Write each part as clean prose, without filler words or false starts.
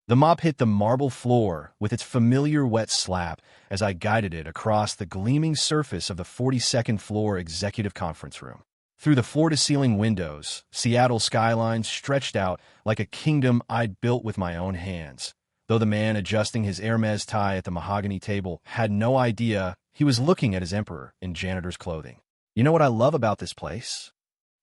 The mop hit the marble floor with its familiar wet slap as I guided it across the gleaming surface of the 42nd floor executive conference room. Through the floor-to-ceiling windows, Seattle's skyline stretched out like a kingdom I'd built with my own hands, though the man adjusting his Hermes tie at the mahogany table had no idea he was looking at his emperor in janitor's clothing. You know what I love about this place?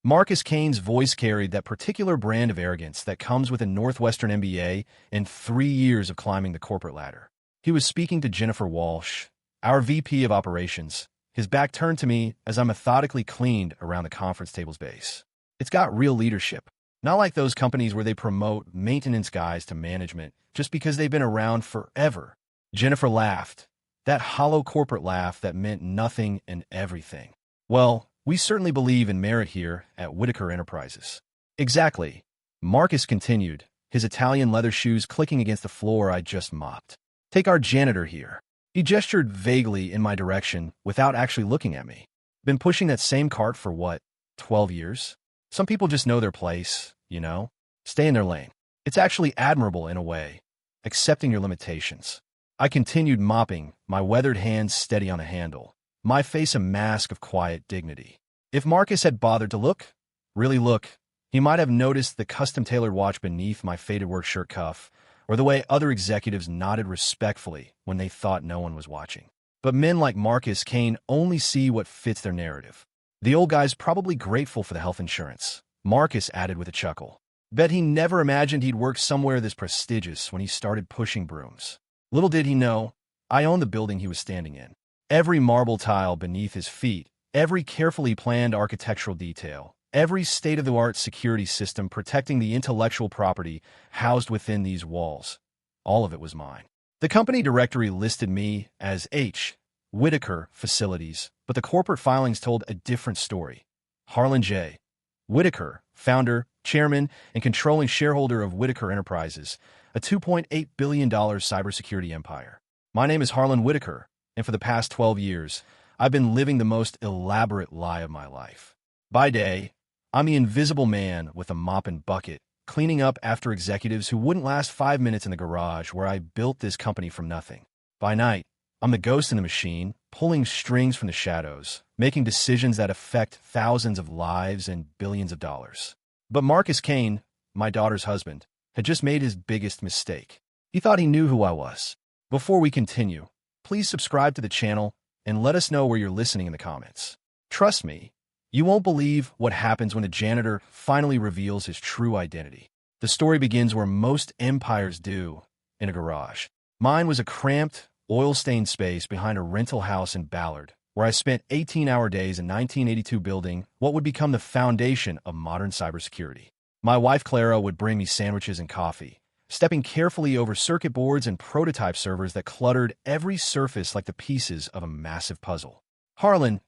Marcus Kane's voice carried that particular brand of arrogance that comes with a Northwestern MBA and 3 years of climbing the corporate ladder. He was speaking to Jennifer Walsh, our VP of operations, his back turned to me as I methodically cleaned around the conference table's base. It's got real leadership, not like those companies where they promote maintenance guys to management just because they've been around forever. Jennifer laughed, that hollow corporate laugh that meant nothing and everything. Well, we certainly believe in merit here at Whitaker Enterprises. Exactly. Marcus continued, his Italian leather shoes clicking against the floor I just mopped. Take our janitor here. He gestured vaguely in my direction without actually looking at me. Been pushing that same cart for what, 12 years? Some people just know their place, you know? Stay in their lane. It's actually admirable in a way, accepting your limitations. I continued mopping, my weathered hands steady on the handle, my face a mask of quiet dignity. If Marcus had bothered to look, really look, he might have noticed the custom-tailored watch beneath my faded work shirt cuff, or the way other executives nodded respectfully when they thought no one was watching. But men like Marcus Kane only see what fits their narrative. The old guy's probably grateful for the health insurance, Marcus added with a chuckle. Bet he never imagined he'd work somewhere this prestigious when he started pushing brooms. Little did he know, I owned the building he was standing in. Every marble tile beneath his feet, every carefully planned architectural detail, every state-of-the-art security system protecting the intellectual property housed within these walls. All of it was mine. The company directory listed me as H. Whitaker Facilities, but the corporate filings told a different story. Harlan J. Whitaker, founder, chairman, and controlling shareholder of Whitaker Enterprises, a $2.8 billion cybersecurity empire. My name is Harlan Whitaker, and for the past 12 years, I've been living the most elaborate lie of my life. By day, I'm the invisible man with a mop and bucket, cleaning up after executives who wouldn't last 5 minutes in the garage where I built this company from nothing. By night, I'm the ghost in the machine, pulling strings from the shadows, making decisions that affect thousands of lives and billions of dollars. But Marcus Kane, my daughter's husband, had just made his biggest mistake. He thought he knew who I was. Before we continue, please subscribe to the channel and let us know where you're listening in the comments. Trust me, you won't believe what happens when the janitor finally reveals his true identity. The story begins where most empires do, in a garage. Mine was a cramped, oil-stained space behind a rental house in Ballard, where I spent 18-hour days in 1982 building what would become the foundation of modern cybersecurity. My wife Clara would bring me sandwiches and coffee, stepping carefully over circuit boards and prototype servers that cluttered every surface like the pieces of a massive puzzle. Harlan,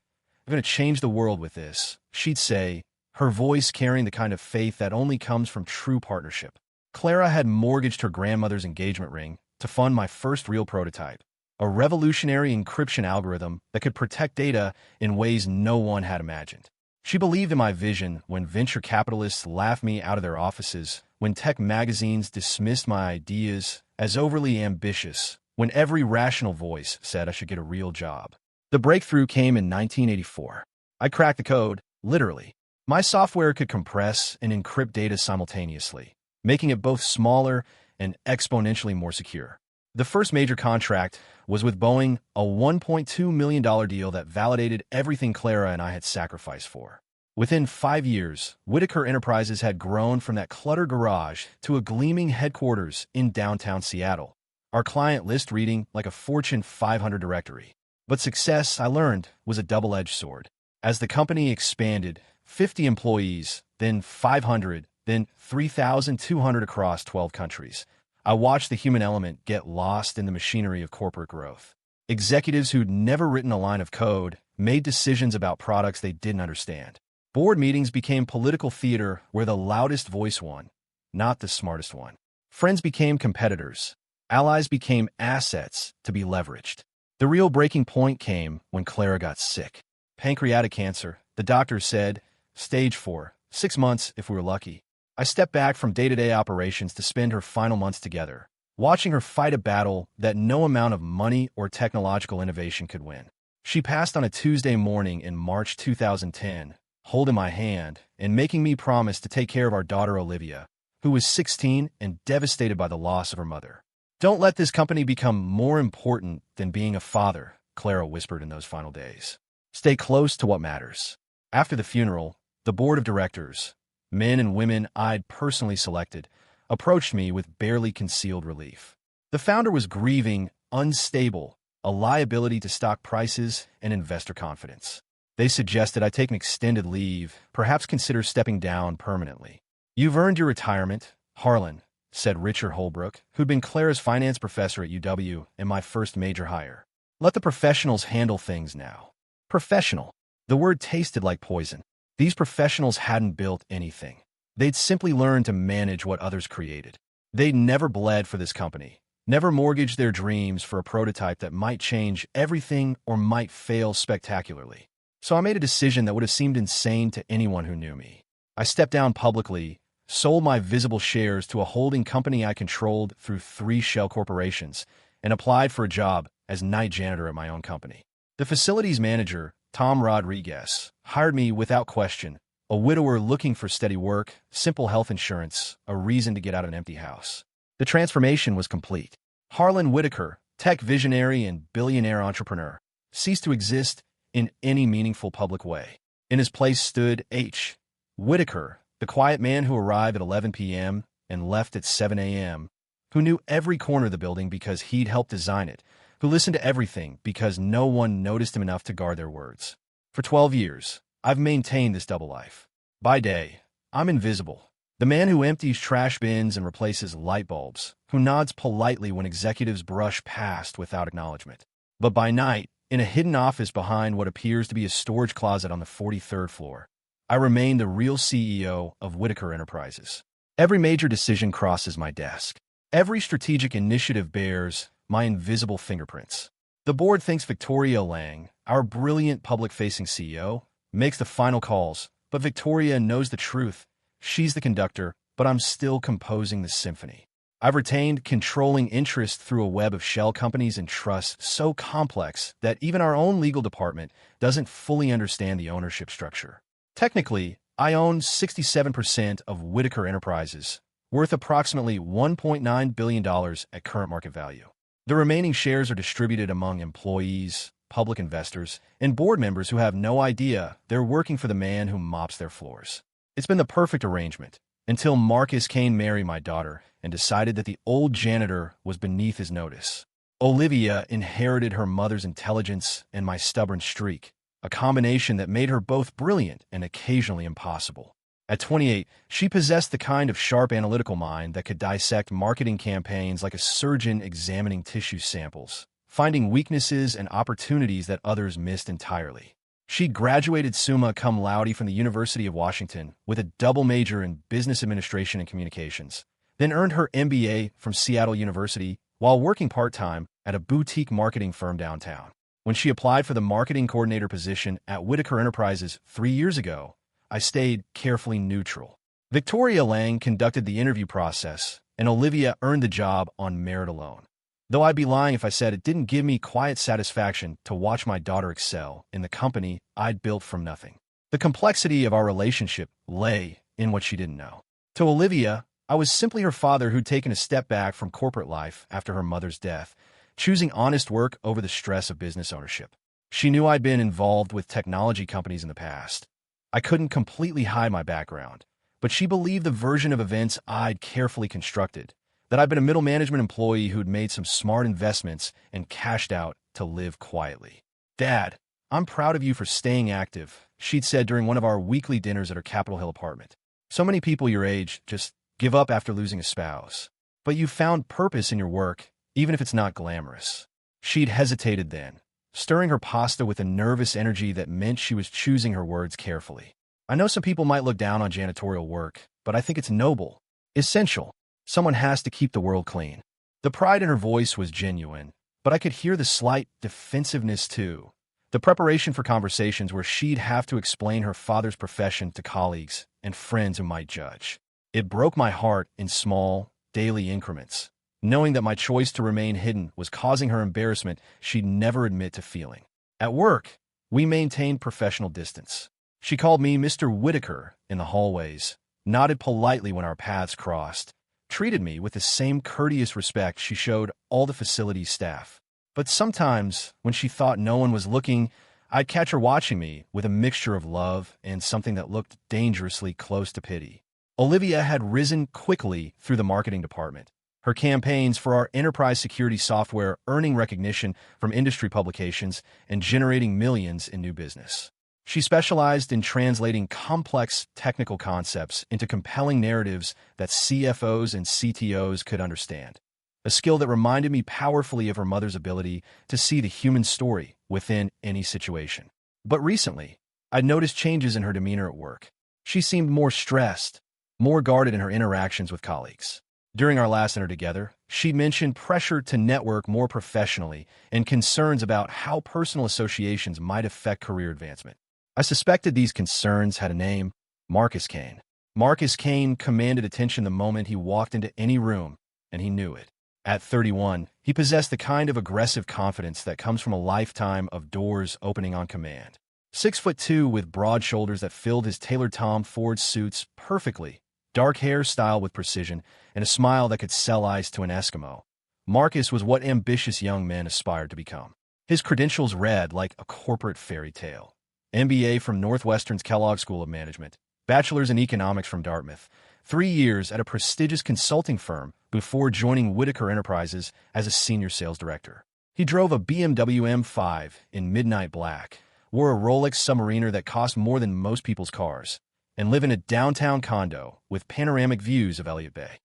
I'm going to change the world with this, she'd say, her voice carrying the kind of faith that only comes from true partnership. Clara had mortgaged her grandmother's engagement ring to fund my first real prototype, a revolutionary encryption algorithm that could protect data in ways no one had imagined. She believed in my vision when venture capitalists laughed me out of their offices, when tech magazines dismissed my ideas as overly ambitious, when every rational voice said I should get a real job. The breakthrough came in 1984. I cracked the code, literally. My software could compress and encrypt data simultaneously, making it both smaller and exponentially more secure. The first major contract was with Boeing, a $1.2 million deal that validated everything Clara and I had sacrificed for. Within 5 years, Whitaker Enterprises had grown from that cluttered garage to a gleaming headquarters in downtown Seattle, our client list reading like a Fortune 500 directory. But success, I learned, was a double-edged sword. As the company expanded, 50 employees, then 500, then 3,200 across 12 countries, I watched the human element get lost in the machinery of corporate growth. Executives who'd never written a line of code made decisions about products they didn't understand. Board meetings became political theater where the loudest voice won, not the smartest one. Friends became competitors. Allies became assets to be leveraged. The real breaking point came when Clara got sick. Pancreatic cancer, the doctor said, stage 4, 6 months if we were lucky. I stepped back from day-to-day operations to spend her final months together, watching her fight a battle that no amount of money or technological innovation could win. She passed on a Tuesday morning in March 2010, holding my hand and making me promise to take care of our daughter Olivia, who was 16 and devastated by the loss of her mother. "Don't let this company become more important than being a father," Clara whispered in those final days. "Stay close to what matters." After the funeral, the board of directors, men and women I'd personally selected, approached me with barely concealed relief. The founder was grieving, unstable, a liability to stock prices and investor confidence. They suggested I take an extended leave, perhaps consider stepping down permanently. "You've earned your retirement, Harlan," said Richard Holbrook, who'd been Clara's finance professor at UW and my first major hire. "Let the professionals handle things now." Professional. The word tasted like poison. These professionals hadn't built anything. They'd simply learned to manage what others created. They'd never bled for this company, never mortgaged their dreams for a prototype that might change everything or might fail spectacularly. So I made a decision that would have seemed insane to anyone who knew me. I stepped down publicly, sold my visible shares to a holding company I controlled through 3 shell corporations, and applied for a job as night janitor at my own company. The facilities manager, Tom Rodriguez, hired me without question, a widower looking for steady work, simple health insurance, a reason to get out of an empty house. The transformation was complete. Harlan Whitaker, tech visionary and billionaire entrepreneur, ceased to exist in any meaningful public way. In his place stood H. Whitaker, the quiet man who arrived at 11 p.m. and left at 7 a.m., who knew every corner of the building because he'd helped design it, who listened to everything because no one noticed him enough to guard their words. For 12 years, I've maintained this double life. By day, I'm invisible. The man who empties trash bins and replaces light bulbs, who nods politely when executives brush past without acknowledgement. But by night, in a hidden office behind what appears to be a storage closet on the 43rd floor, I remain the real CEO of Whitaker Enterprises. Every major decision crosses my desk. Every strategic initiative bears my invisible fingerprints. The board thinks Victoria Lang, our brilliant public-facing CEO, makes the final calls, but Victoria knows the truth. She's the conductor, but I'm still composing the symphony. I've retained controlling interest through a web of shell companies and trusts so complex that even our own legal department doesn't fully understand the ownership structure. Technically, I own 67% of Whitaker Enterprises, worth approximately $1.9 billion at current market value. The remaining shares are distributed among employees, public investors, and board members who have no idea they're working for the man who mops their floors. It's been the perfect arrangement, until Marcus Kane married my daughter and decided that the old janitor was beneath his notice. Olivia inherited her mother's intelligence and my stubborn streak, a combination that made her both brilliant and occasionally impossible. At 28, she possessed the kind of sharp analytical mind that could dissect marketing campaigns like a surgeon examining tissue samples, finding weaknesses and opportunities that others missed entirely. She graduated summa cum laude from the University of Washington with a double major in business administration and communications, then earned her MBA from Seattle University while working part-time at a boutique marketing firm downtown. When she applied for the marketing coordinator position at Whitaker Enterprises 3 years ago, I stayed carefully neutral. Victoria Lang conducted the interview process, and Olivia earned the job on merit alone. Though I'd be lying if I said it didn't give me quiet satisfaction to watch my daughter excel in the company I'd built from nothing. The complexity of our relationship lay in what she didn't know. To Olivia, I was simply her father who'd taken a step back from corporate life after her mother's death, choosing honest work over the stress of business ownership. She knew I'd been involved with technology companies in the past. I couldn't completely hide my background, but she believed the version of events I'd carefully constructed, that I'd been a middle management employee who'd made some smart investments and cashed out to live quietly. "Dad, I'm proud of you for staying active," she'd said during one of our weekly dinners at her Capitol Hill apartment. "So many people your age just give up after losing a spouse. But you found purpose in your work, even if it's not glamorous." She'd hesitated then, stirring her pasta with a nervous energy that meant she was choosing her words carefully. "I know some people might look down on janitorial work, but I think it's noble, essential. Someone has to keep the world clean." The pride in her voice was genuine, but I could hear the slight defensiveness too. The preparation for conversations where she'd have to explain her father's profession to colleagues and friends who might judge. It broke my heart in small, daily increments, knowing that my choice to remain hidden was causing her embarrassment she'd never admit to feeling. At work, we maintained professional distance. She called me Mr. Whitaker in the hallways, nodded politely when our paths crossed, treated me with the same courteous respect she showed all the facility staff. But sometimes, when she thought no one was looking, I'd catch her watching me with a mixture of love and something that looked dangerously close to pity. Olivia had risen quickly through the marketing department, her campaigns for our enterprise security software earning recognition from industry publications and generating millions in new business. She specialized in translating complex technical concepts into compelling narratives that CFOs and CTOs could understand, a skill that reminded me powerfully of her mother's ability to see the human story within any situation. But recently, I'd noticed changes in her demeanor at work. She seemed more stressed, more guarded in her interactions with colleagues. During our last dinner together, she mentioned pressure to network more professionally and concerns about how personal associations might affect career advancement. I suspected these concerns had a name: Marcus Kane. Marcus Kane commanded attention the moment he walked into any room, and he knew it. At 31, he possessed the kind of aggressive confidence that comes from a lifetime of doors opening on command. 6'2" with broad shoulders that filled his tailored Tom Ford suits perfectly, dark hair styled with precision, and a smile that could sell ice to an Eskimo, Marcus was what ambitious young men aspired to become. His credentials read like a corporate fairy tale: MBA from Northwestern's Kellogg School of Management, bachelor's in economics from Dartmouth, 3 years at a prestigious consulting firm before joining Whitaker Enterprises as a senior sales director. He drove a BMW M5 in midnight black, wore a Rolex Submariner that cost more than most people's cars, and lived in a downtown condo with panoramic views of Elliott Bay.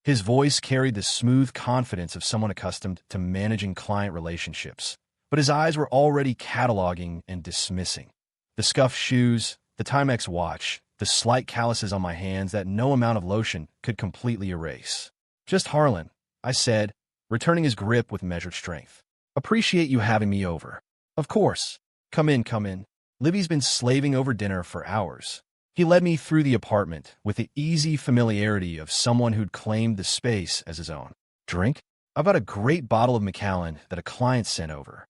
His voice carried the smooth confidence of someone accustomed to managing client relationships, but his eyes were already cataloging and dismissing. The scuffed shoes, the Timex watch, the slight calluses on my hands that no amount of lotion could completely erase. "Just Harlan," I said, returning his grip with measured strength. "Appreciate you having me over." "Of course. Come in, come in." Libby's been slaving over dinner for hours. He led me through the apartment with the easy familiarity of someone who'd claimed the space as his own. "Drink?" "I've got a great bottle of Macallan that a client sent over."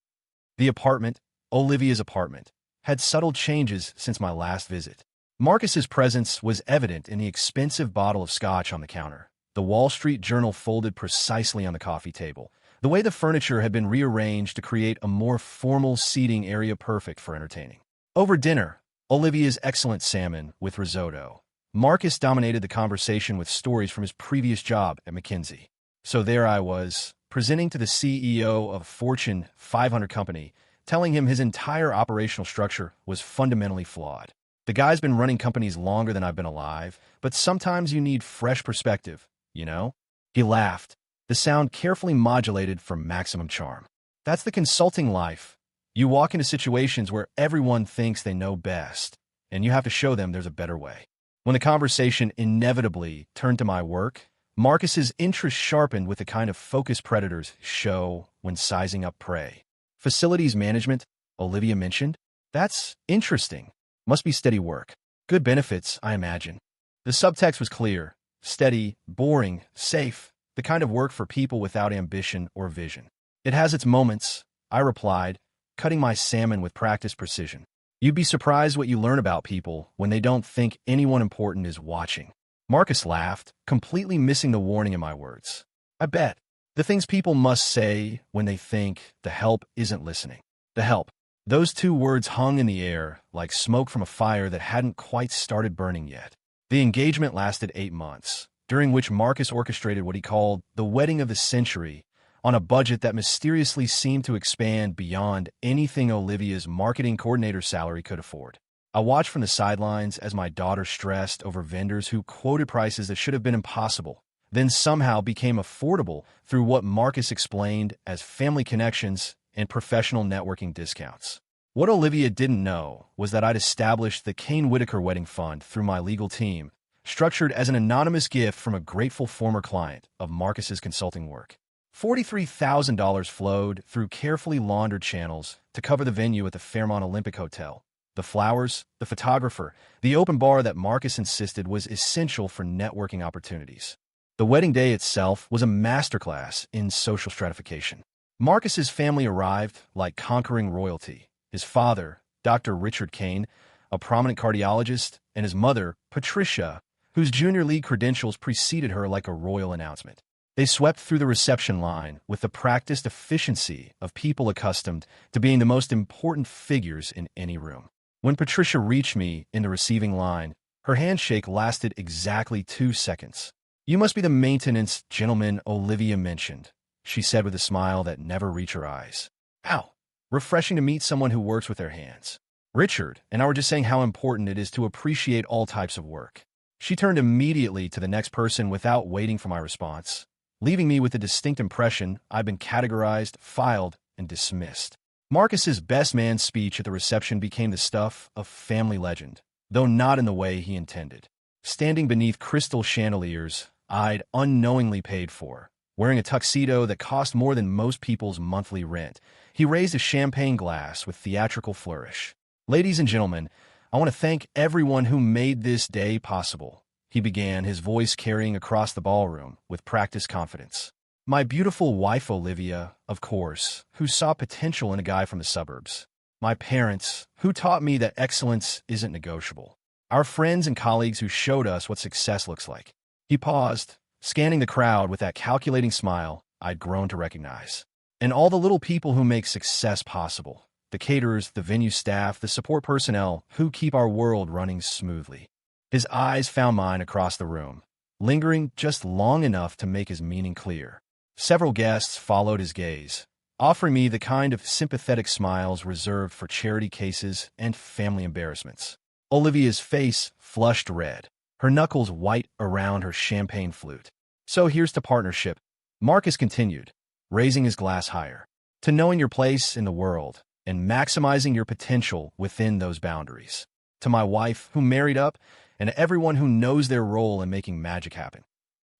The apartment, Olivia's apartment, had subtle changes since my last visit. Marcus's presence was evident in the expensive bottle of scotch on the counter, the Wall Street Journal folded precisely on the coffee table, the way the furniture had been rearranged to create a more formal seating area perfect for entertaining. Over dinner, Olivia's excellent salmon with risotto, Marcus dominated the conversation with stories from his previous job at McKinsey. So there I was, presenting to the CEO of a Fortune 500 company, telling him his entire operational structure was fundamentally flawed. The guy's been running companies longer than I've been alive, but sometimes you need fresh perspective, you know? He laughed, the sound carefully modulated for maximum charm. "That's the consulting life. You walk into situations where everyone thinks they know best, and you have to show them there's a better way." When the conversation inevitably turned to my work, Marcus's interest sharpened with the kind of focus predators show when sizing up prey. "Facilities management," Olivia mentioned. "That's interesting. Must be steady work. Good benefits, I imagine." The subtext was clear: steady, boring, safe, the kind of work for people without ambition or vision. "It has its moments," I replied, cutting my salmon with practiced precision. "You'd be surprised what you learn about people when they don't think anyone important is watching." Marcus laughed, completely missing the warning in my words. "I bet. The things people must say when they think the help isn't listening." The help. Those two words hung in the air like smoke from a fire that hadn't quite started burning yet. The engagement lasted 8 months, during which Marcus orchestrated what he called the wedding of the century, on a budget that mysteriously seemed to expand beyond anything Olivia's marketing coordinator salary could afford. I watched from the sidelines as my daughter stressed over vendors who quoted prices that should have been impossible, then somehow became affordable through what Marcus explained as family connections and professional networking discounts. What Olivia didn't know was that I'd established the Kane Whitaker Wedding Fund through my legal team, structured as an anonymous gift from a grateful former client of Marcus's consulting work. $43,000 flowed through carefully laundered channels to cover the venue at the Fairmont Olympic Hotel, The flowers, the photographer, the open bar that Marcus insisted was essential for networking opportunities. The wedding day itself was a masterclass in social stratification. Marcus's family arrived like conquering royalty. His father, Dr. Richard Kane, a prominent cardiologist, and his mother, Patricia, whose junior league credentials preceded her like a royal announcement. They swept through the reception line with the practiced efficiency of people accustomed to being the most important figures in any room. When Patricia reached me in the receiving line, her handshake lasted exactly 2 seconds. "You must be the maintenance gentleman Olivia mentioned," she said with a smile that never reached her eyes. "Ow! Refreshing to meet someone who works with their hands. Richard and I were just saying how important it is to appreciate all types of work." She turned immediately to the next person without waiting for my response, leaving me with the distinct impression I'd been categorized, filed, and dismissed. Marcus's best man speech at the reception became the stuff of family legend, though not in the way he intended. Standing beneath crystal chandeliers I'd unknowingly paid for, wearing a tuxedo that cost more than most people's monthly rent, he raised a champagne glass with theatrical flourish. "Ladies and gentlemen, I want to thank everyone who made this day possible," he began, his voice carrying across the ballroom with practiced confidence. "My beautiful wife Olivia, of course, who saw potential in a guy from the suburbs. My parents, who taught me that excellence isn't negotiable. Our friends and colleagues who showed us what success looks like." He paused, scanning the crowd with that calculating smile I'd grown to recognize. "And all the little people who make success possible. The caterers, the venue staff, the support personnel who keep our world running smoothly." His eyes found mine across the room, lingering just long enough to make his meaning clear. Several guests followed his gaze, offering me the kind of sympathetic smiles reserved for charity cases and family embarrassments. Olivia's face flushed red, her knuckles white around her champagne flute. "So here's to partnership," Marcus continued, raising his glass higher, "to knowing your place in the world and maximizing your potential within those boundaries. To my wife, who married up, and to everyone who knows their role in making magic happen."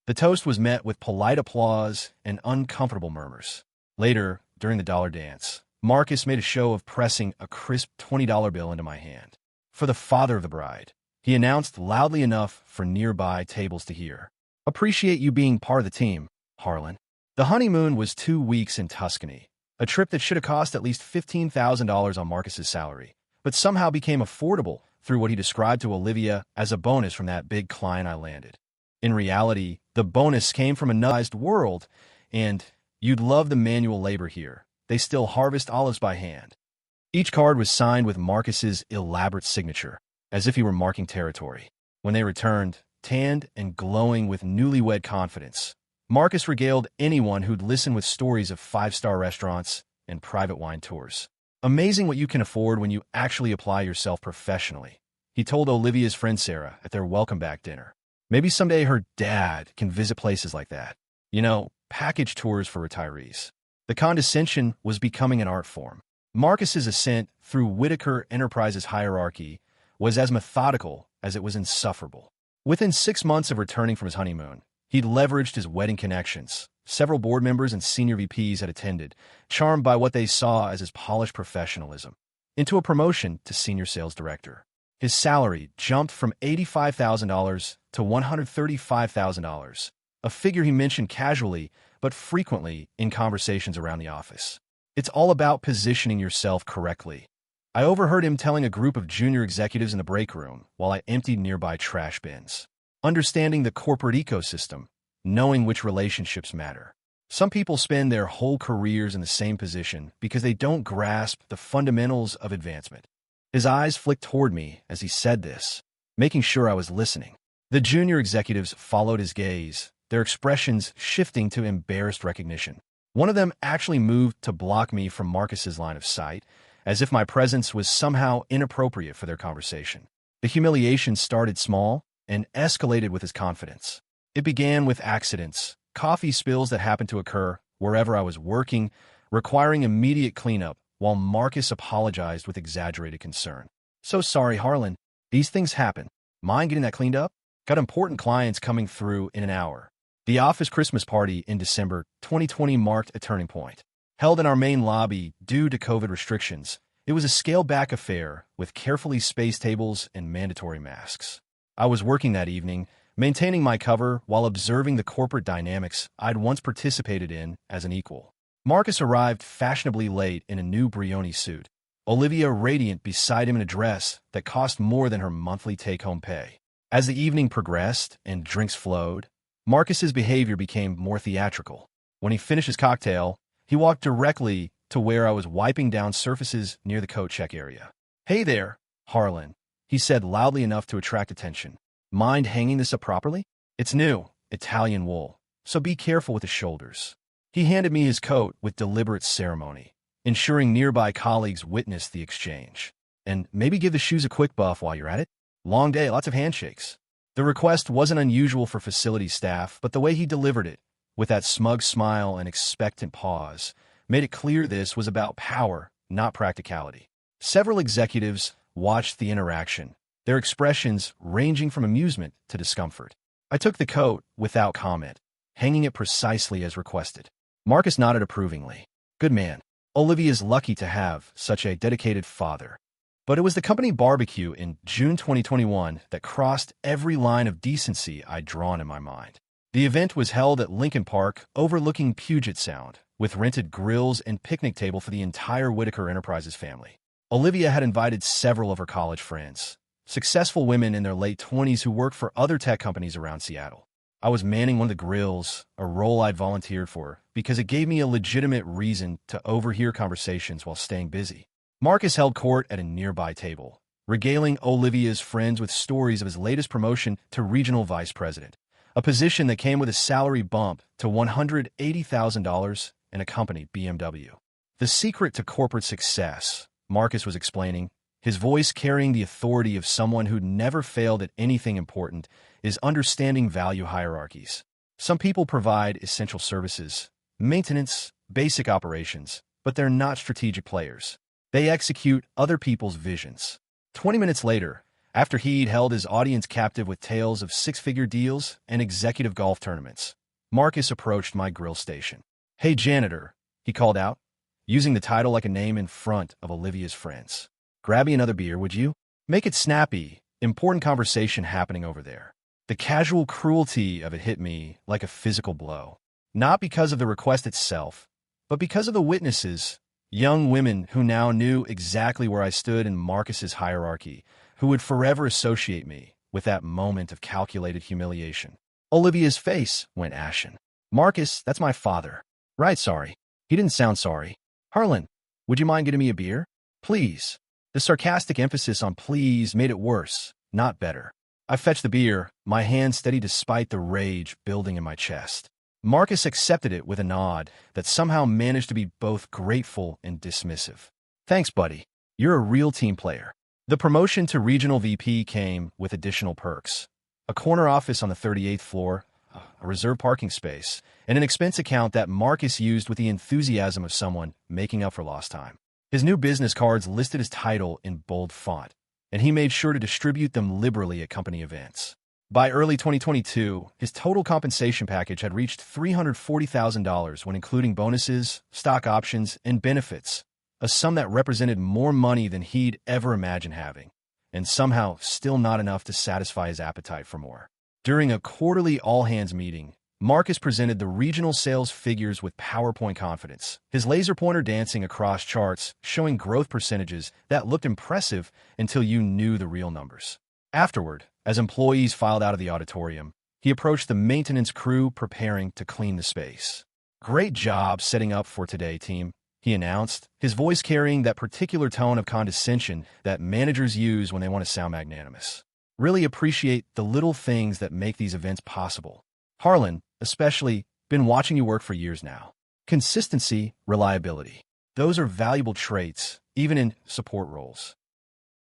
The toast was met with polite applause and uncomfortable murmurs. Later, during the dollar dance, Marcus made a show of pressing a crisp $20 bill into my hand. "For the father of the bride," he announced loudly enough for nearby tables to hear. "Appreciate you being part of the team, Harlan." The honeymoon was 2 weeks in Tuscany, a trip that should have cost at least $15,000 on Marcus's salary, but somehow became affordable through what he described to Olivia as a bonus from that big client I landed. In reality, the bonus came from a nutized world, and you'd love the manual labor here. They still harvest olives by hand. Each card was signed with Marcus's elaborate signature, as if he were marking territory. When they returned, tanned and glowing with newlywed confidence, Marcus regaled anyone who'd listen with stories of 5-star restaurants and private wine tours. "Amazing what you can afford when you actually apply yourself professionally," he told Olivia's friend Sarah at their welcome-back dinner. "Maybe someday her dad can visit places like that. You know, package tours for retirees." The condescension was becoming an art form. Marcus's ascent through Whitaker Enterprises' hierarchy was as methodical as it was insufferable. Within 6 months of returning from his honeymoon, he'd leveraged his wedding connections. Several board members and senior VPs had attended, charmed by what they saw as his polished professionalism, into a promotion to senior sales director. His salary jumped from $85,000 to $135,000, a figure he mentioned casually but frequently in conversations around the office. "It's all about positioning yourself correctly," I overheard him telling a group of junior executives in the break room while I emptied nearby trash bins. "Understanding the corporate ecosystem, knowing which relationships matter. Some people spend their whole careers in the same position because they don't grasp the fundamentals of advancement." His eyes flicked toward me as he said this, making sure I was listening. The junior executives followed his gaze, their expressions shifting to embarrassed recognition. One of them actually moved to block me from Marcus's line of sight, as if my presence was somehow inappropriate for their conversation. The humiliation started small and escalated with his confidence. It began with accidents, coffee spills that happened to occur wherever I was working, requiring immediate cleanup, while Marcus apologized with exaggerated concern. "So sorry, Harlan. These things happen. Mind getting that cleaned up? Got important clients coming through in an hour." The office Christmas party in December 2020 marked a turning point. Held in our main lobby due to COVID restrictions, It was a scaled-back affair with carefully spaced tables and mandatory masks. I was working that evening, maintaining my cover while observing the corporate dynamics I'd once participated in as an equal. Marcus arrived fashionably late in a new Brioni suit, Olivia radiant beside him in a dress that cost more than her monthly take-home pay. As the evening progressed and drinks flowed, Marcus's behavior became more theatrical. When he finished his cocktail, he walked directly to where I was wiping down surfaces near the coat check area. "Hey there, Harlan," he said loudly enough to attract attention. "Mind hanging this up properly? It's new, Italian wool, so be careful with the shoulders." He handed me his coat with deliberate ceremony, ensuring nearby colleagues witnessed the exchange. "And maybe give the shoes a quick buff while you're at it. Long day, lots of handshakes." The request wasn't unusual for facility staff, but the way he delivered it, with that smug smile and expectant pause, made it clear this was about power, not practicality. Several executives watched the interaction, their expressions ranging from amusement to discomfort. I took the coat without comment, hanging it precisely as requested. Marcus nodded approvingly. "Good man. Olivia's lucky to have such a dedicated father." But it was the company barbecue in June 2021 that crossed every line of decency I'd drawn in my mind. The event was held at Lincoln Park, overlooking Puget Sound, with rented grills and picnic table for the entire Whitaker Enterprises family. Olivia had invited several of her college friends, successful women in their late 20s who worked for other tech companies around Seattle. I was manning one of the grills, a role I'd volunteered for, because it gave me a legitimate reason to overhear conversations while staying busy. Marcus held court at a nearby table, regaling Olivia's friends with stories of his latest promotion to regional vice president, a position that came with a salary bump to $180,000 and a company BMW. "The secret to corporate success," Marcus was explaining, his voice carrying the authority of someone who'd never failed at anything important, "is understanding value hierarchies. Some people provide essential services, maintenance, basic operations, but they're not strategic players. They execute other people's visions." 20 minutes later, after he'd held his audience captive with tales of six-figure deals and executive golf tournaments, Marcus approached my grill station. "Hey, Janitor," he called out, using the title like a name in front of Olivia's friends. "Grab me another beer, would you? Make it snappy. Important conversation happening over there." The casual cruelty of it hit me like a physical blow. Not because of the request itself, but because of the witnesses, young women who now knew exactly where I stood in Marcus's hierarchy, who would forever associate me with that moment of calculated humiliation. Olivia's face went ashen. "Marcus, that's my father." "Right, sorry." He didn't sound sorry. "Harlan, would you mind getting me a beer? Please." The sarcastic emphasis on please made it worse, not better. I fetched the beer, my hand steady despite the rage building in my chest. Marcus accepted it with a nod that somehow managed to be both grateful and dismissive. "Thanks, buddy. You're a real team player." The promotion to regional VP came with additional perks: a corner office on the 38th floor, a reserved parking space, and an expense account that Marcus used with the enthusiasm of someone making up for lost time. His new business cards listed his title in bold font, and he made sure to distribute them liberally at company events. By early 2022, his total compensation package had reached $340,000 when including bonuses, stock options, and benefits, a sum that represented more money than he'd ever imagined having, and somehow still not enough to satisfy his appetite for more. During a quarterly all-hands meeting, Marcus presented the regional sales figures with PowerPoint confidence, his laser pointer dancing across charts, showing growth percentages that looked impressive until you knew the real numbers. Afterward, as employees filed out of the auditorium, he approached the maintenance crew preparing to clean the space. "Great job setting up for today, team," he announced, his voice carrying that particular tone of condescension that managers use when they want to sound magnanimous. "Really appreciate the little things that make these events possible. Harlan, especially, been watching you work for years now. Consistency, reliability. Those are valuable traits, even in support roles."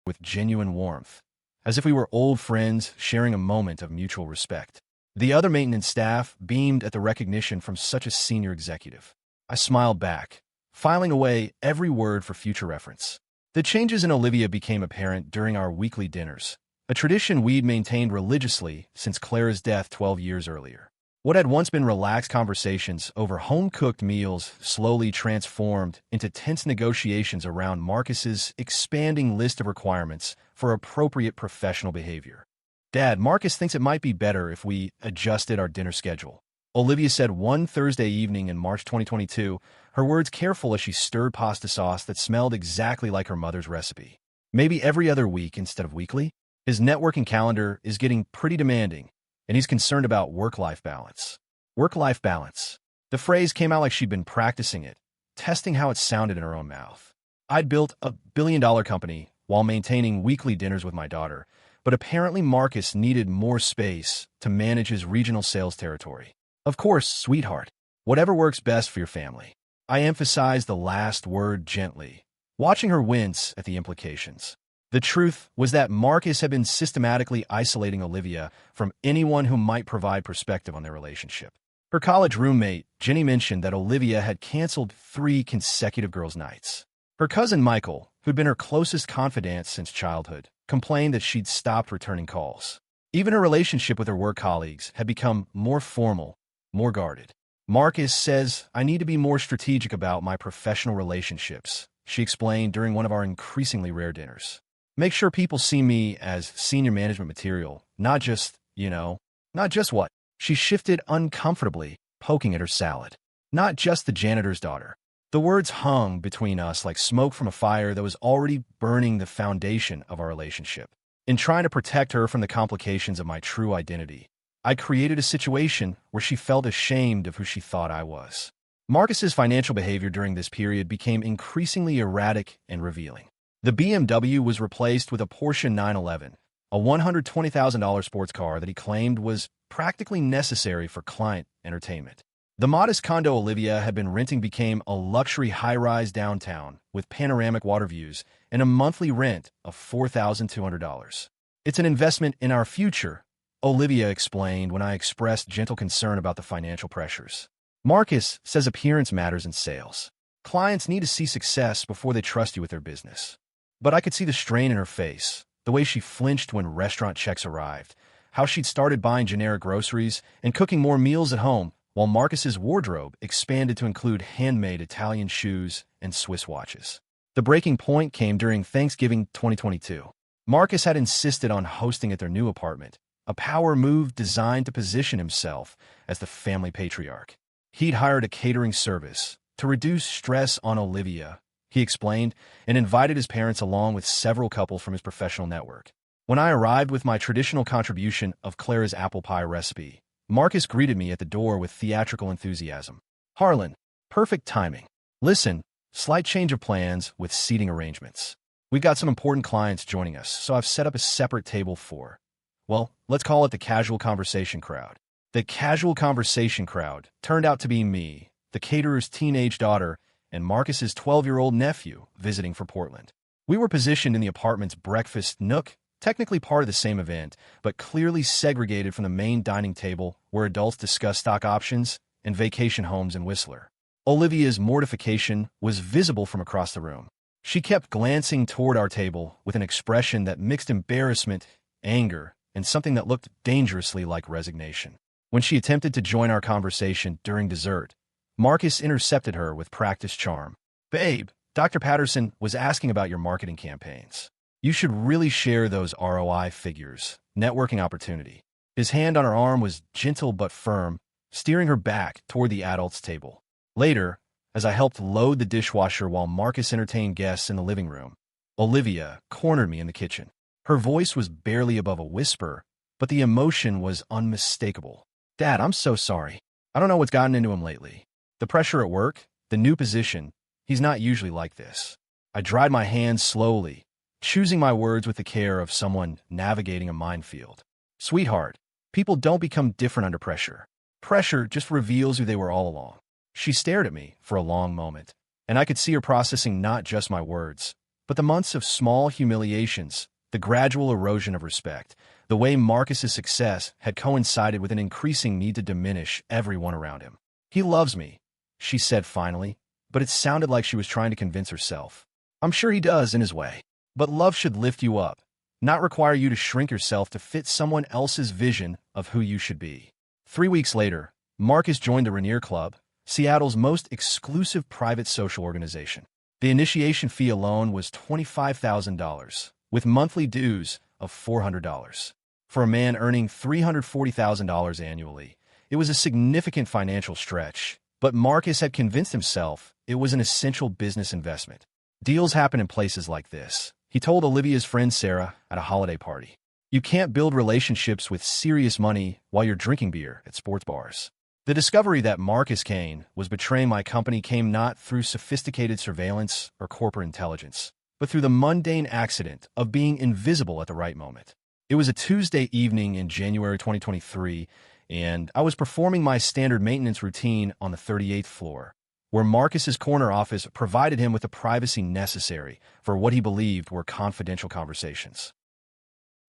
With genuine warmth, as if we were old friends sharing a moment of mutual respect. The other maintenance staff beamed at the recognition from such a senior executive. I smiled back, filing away every word for future reference. The changes in Olivia became apparent during our weekly dinners, a tradition we'd maintained religiously since Clara's death 12 years earlier. What had once been relaxed conversations over home-cooked meals slowly transformed into tense negotiations around Marcus's expanding list of requirements for appropriate professional behavior. "Dad, Marcus thinks it might be better if we adjusted our dinner schedule," Olivia said one Thursday evening in March 2022, her words careful as she stirred pasta sauce that smelled exactly like her mother's recipe. "Maybe every other week instead of weekly? His networking calendar is getting pretty demanding, and he's concerned about work-life balance." Work-life balance. The phrase came out like she'd been practicing it, testing how it sounded in her own mouth. "I'd built a billion-dollar company while maintaining weekly dinners with my daughter, but apparently Marcus needed more space to manage his regional sales territory. Of course, sweetheart. Whatever works best for your family." I emphasized the last word gently, watching her wince at the implications. The truth was that Marcus had been systematically isolating Olivia from anyone who might provide perspective on their relationship. Her college roommate, Jenny, mentioned that Olivia had canceled 3 consecutive girls' nights. Her cousin Michael, who'd been her closest confidant since childhood, complained that she'd stopped returning calls. Even her relationship with her work colleagues had become more formal, more guarded. "Marcus says I need to be more strategic about my professional relationships," she explained during one of our increasingly rare dinners. "Make sure people see me as senior management material, not just, not just what?" She shifted uncomfortably, poking at her salad. "Not just the janitor's daughter." The words hung between us like smoke from a fire that was already burning the foundation of our relationship. In trying to protect her from the complications of my true identity, I created a situation where she felt ashamed of who she thought I was. Marcus's financial behavior during this period became increasingly erratic and revealing. The BMW was replaced with a Porsche 911, a $120,000 sports car that he claimed was practically necessary for client entertainment. The modest condo Olivia had been renting became a luxury high-rise downtown with panoramic water views and a monthly rent of $4,200. "It's an investment in our future," Olivia explained when I expressed gentle concern about the financial pressures. "Marcus says appearance matters in sales. Clients need to see success before they trust you with their business." But I could see the strain in her face, the way she flinched when restaurant checks arrived, how she'd started buying generic groceries and cooking more meals at home, while Marcus's wardrobe expanded to include handmade Italian shoes and Swiss watches. The breaking point came during Thanksgiving 2022. Marcus had insisted on hosting at their new apartment, a power move designed to position himself as the family patriarch. He'd hired a catering service to reduce stress on Olivia, he explained, and invited his parents along with several couples from his professional network. When I arrived with my traditional contribution of Clara's apple pie recipe, Marcus greeted me at the door with theatrical enthusiasm. "Harlan, perfect timing. Listen, slight change of plans with seating arrangements. We've got some important clients joining us, so I've set up a separate table for, well, let's call it the casual conversation crowd." The casual conversation crowd turned out to be me, the caterer's teenage daughter, and Marcus's 12-year-old nephew visiting from Portland. We were positioned in the apartment's breakfast nook, technically part of the same event, but clearly segregated from the main dining table where adults discuss stock options and vacation homes in Whistler. Olivia's mortification was visible from across the room. She kept glancing toward our table with an expression that mixed embarrassment, anger, and something that looked dangerously like resignation. When she attempted to join our conversation during dessert, Marcus intercepted her with practiced charm. "Babe, Dr. Patterson was asking about your marketing campaigns. You should really share those ROI figures, networking opportunity." His hand on her arm was gentle but firm, steering her back toward the adults' table. Later, as I helped load the dishwasher while Marcus entertained guests in the living room, Olivia cornered me in the kitchen. Her voice was barely above a whisper, but the emotion was unmistakable. "Dad, I'm so sorry. I don't know what's gotten into him lately. The pressure at work, the new position, he's not usually like this." I dried my hands slowly, choosing my words with the care of someone navigating a minefield. "Sweetheart, people don't become different under pressure. Pressure just reveals who they were all along." She stared at me for a long moment, and I could see her processing not just my words, but the months of small humiliations, the gradual erosion of respect, the way Marcus's success had coincided with an increasing need to diminish everyone around him. "He loves me," she said finally, but it sounded like she was trying to convince herself. "I'm sure he does in his way. But love should lift you up, not require you to shrink yourself to fit someone else's vision of who you should be." 3 weeks later, Marcus joined the Rainier Club, Seattle's most exclusive private social organization. The initiation fee alone was $25,000, with monthly dues of $400. For a man earning $340,000 annually, it was a significant financial stretch, but Marcus had convinced himself it was an essential business investment. Deals happen in places like this, he told Olivia's friend Sarah at a holiday party. You can't build relationships with serious money while you're drinking beer at sports bars. The discovery that Marcus Kane was betraying my company came not through sophisticated surveillance or corporate intelligence, but through the mundane accident of being invisible at the right moment. It was a Tuesday evening in January 2023, and I was performing my standard maintenance routine on the 38th floor, where Marcus's corner office provided him with the privacy necessary for what he believed were confidential conversations.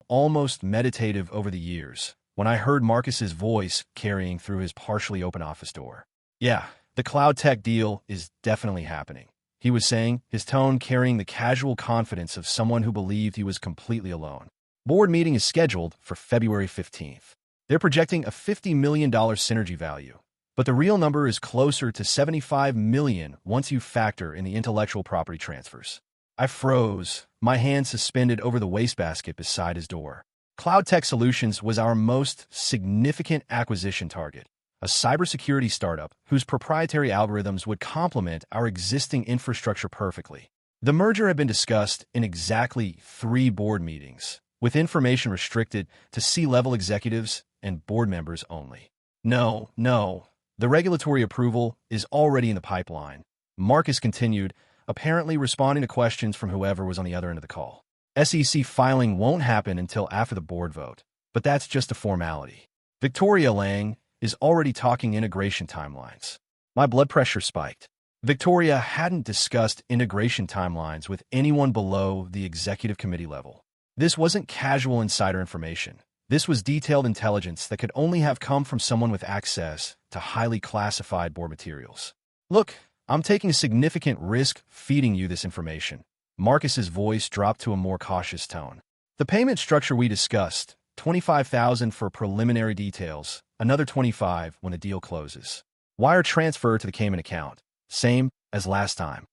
Almost meditative over the years, when I heard Marcus's voice carrying through his partially open office door. Yeah, the cloud tech deal is definitely happening, he was saying, his tone carrying the casual confidence of someone who believed he was completely alone. Board meeting is scheduled for February 15th. They're projecting a $50 million synergy value, but the real number is closer to $75 million once you factor in the intellectual property transfers. I froze, my hand suspended over the wastebasket beside his door. Cloud Tech Solutions was our most significant acquisition target, a cybersecurity startup whose proprietary algorithms would complement our existing infrastructure perfectly. The merger had been discussed in exactly 3 board meetings, with information restricted to C-level executives and board members only. No, the regulatory approval is already in the pipeline, Marcus continued, apparently responding to questions from whoever was on the other end of the call. SEC filing won't happen until after the board vote, but that's just a formality. Victoria Lang is already talking integration timelines. My blood pressure spiked. Victoria hadn't discussed integration timelines with anyone below the executive committee level. This wasn't casual insider information. This was detailed intelligence that could only have come from someone with access to highly classified board materials. Look, I'm taking a significant risk feeding you this information. Marcus's voice dropped to a more cautious tone. The payment structure we discussed, $25,000 for preliminary details, another $25,000 when the deal closes. Wire transfer to the Cayman account. Same as last time.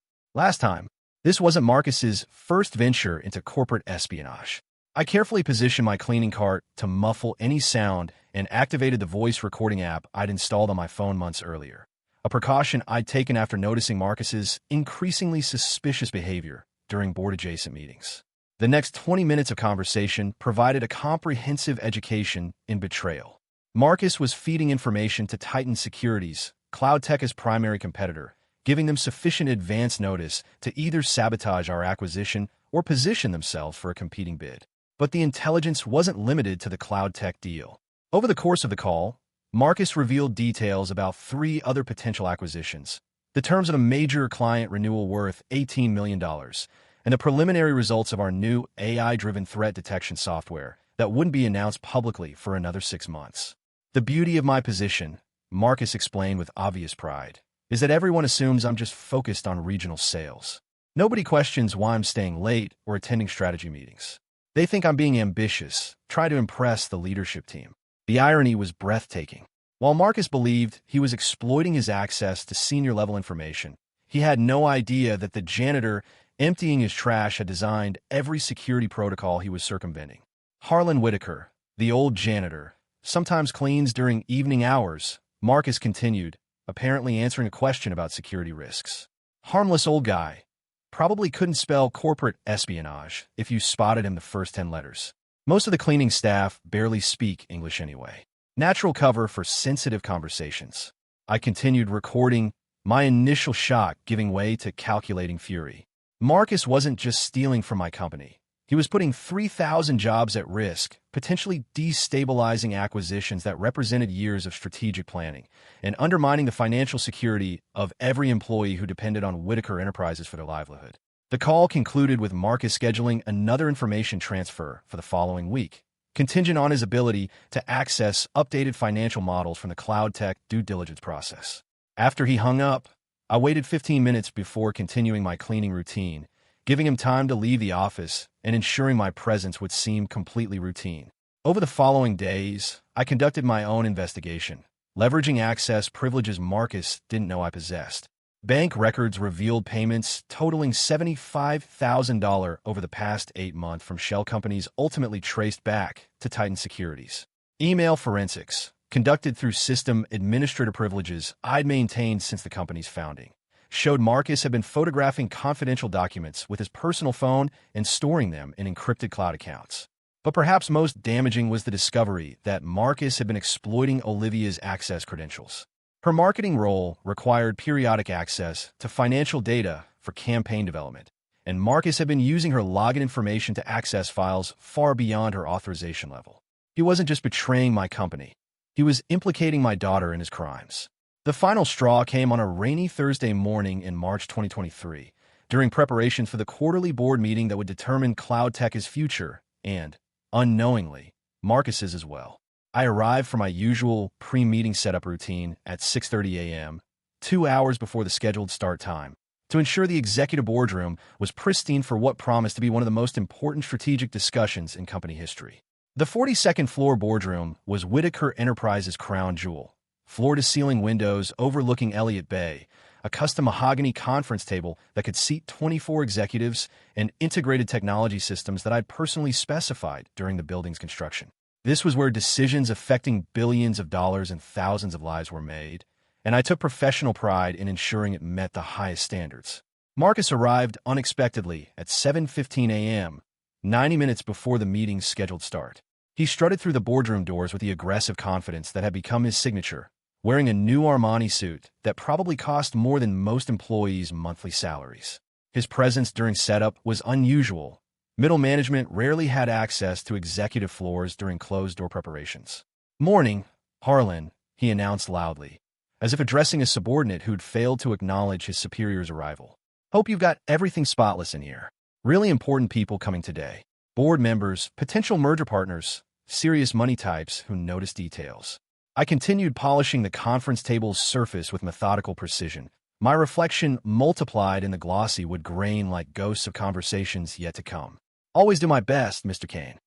This wasn't Marcus's first venture into corporate espionage. I carefully positioned my cleaning cart to muffle any sound and activated the voice recording app I'd installed on my phone months earlier, a precaution I'd taken after noticing Marcus's increasingly suspicious behavior during board-adjacent meetings. The next 20 minutes of conversation provided a comprehensive education in betrayal. Marcus was feeding information to Titan Securities, Cloud Tech's primary competitor, giving them sufficient advance notice to either sabotage our acquisition or position themselves for a competing bid. But the intelligence wasn't limited to the Cloud Tech deal. Over the course of the call, Marcus revealed details about 3 other potential acquisitions, the terms of a major client renewal worth $18 million, and the preliminary results of our new AI-driven threat detection software that wouldn't be announced publicly for another 6 months. The beauty of my position, Marcus explained with obvious pride, is that everyone assumes I'm just focused on regional sales. Nobody questions why I'm staying late or attending strategy meetings. They think I'm being ambitious, try to impress the leadership team. The irony was breathtaking. While Marcus believed he was exploiting his access to senior-level information, he had no idea that the janitor emptying his trash had designed every security protocol he was circumventing. Harlan Whitaker, the old janitor, sometimes cleans during evening hours, Marcus continued, apparently answering a question about security risks. Harmless old guy. Probably couldn't spell corporate espionage if you spotted him the first 10 letters. Most of the cleaning staff barely speak English anyway. Natural cover for sensitive conversations. I continued recording, my initial shock giving way to calculating fury. Marcus wasn't just stealing from my company. He was putting 3,000 jobs at risk, potentially destabilizing acquisitions that represented years of strategic planning, and undermining the financial security of every employee who depended on Whitaker Enterprises for their livelihood. The call concluded with Marcus scheduling another information transfer for the following week, contingent on his ability to access updated financial models from the Cloud Tech due diligence process. After he hung up, I waited 15 minutes before continuing my cleaning routine, giving him time to leave the office and ensuring my presence would seem completely routine. Over the following days, I conducted my own investigation, leveraging access privileges Marcus didn't know I possessed. Bank records revealed payments totaling $75,000 over the past 8 months from shell companies ultimately traced back to Titan Securities. Email forensics, conducted through system administrator privileges I'd maintained since the company's founding, showed Marcus had been photographing confidential documents with his personal phone and storing them in encrypted cloud accounts. But perhaps most damaging was the discovery that Marcus had been exploiting Olivia's access credentials. Her marketing role required periodic access to financial data for campaign development, and Marcus had been using her login information to access files far beyond her authorization level. He wasn't just betraying my company. He was implicating my daughter in his crimes. The final straw came on a rainy Thursday morning in March 2023, during preparations for the quarterly board meeting that would determine Cloud Tech's future and, unknowingly, Marcus's as well. I arrived for my usual pre-meeting setup routine at 6:30 a.m., 2 hours before the scheduled start time, to ensure the executive boardroom was pristine for what promised to be one of the most important strategic discussions in company history. The 42nd floor boardroom was Whitaker Enterprises' crown jewel. Floor-to-ceiling windows overlooking Elliott Bay, a custom mahogany conference table that could seat 24 executives, and integrated technology systems that I'd personally specified during the building's construction. This was where decisions affecting billions of dollars and thousands of lives were made, and I took professional pride in ensuring it met the highest standards. Marcus arrived unexpectedly at 7:15 a.m., 90 minutes before the meeting's scheduled start. He strutted through the boardroom doors with the aggressive confidence that had become his signature, wearing a new Armani suit that probably cost more than most employees' monthly salaries. His presence during setup was unusual. Middle management rarely had access to executive floors during closed-door preparations. "Morning, Harlan," he announced loudly, as if addressing a subordinate who'd failed to acknowledge his superior's arrival. "Hope you've got everything spotless in here. Really important people coming today. Board members, potential merger partners, serious money types who notice details." I continued polishing the conference table's surface with methodical precision, my reflection multiplied in the glossy wood grain like ghosts of conversations yet to come. "Always do my best, Mr. Kane."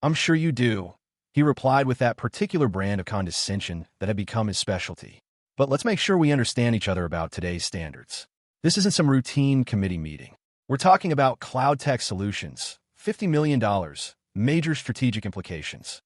"I'm sure you do," he replied with that particular brand of condescension that had become his specialty. "But let's make sure we understand each other about today's standards. This isn't some routine committee meeting. We're talking about Cloud Tech Solutions, $50 million, major strategic implications.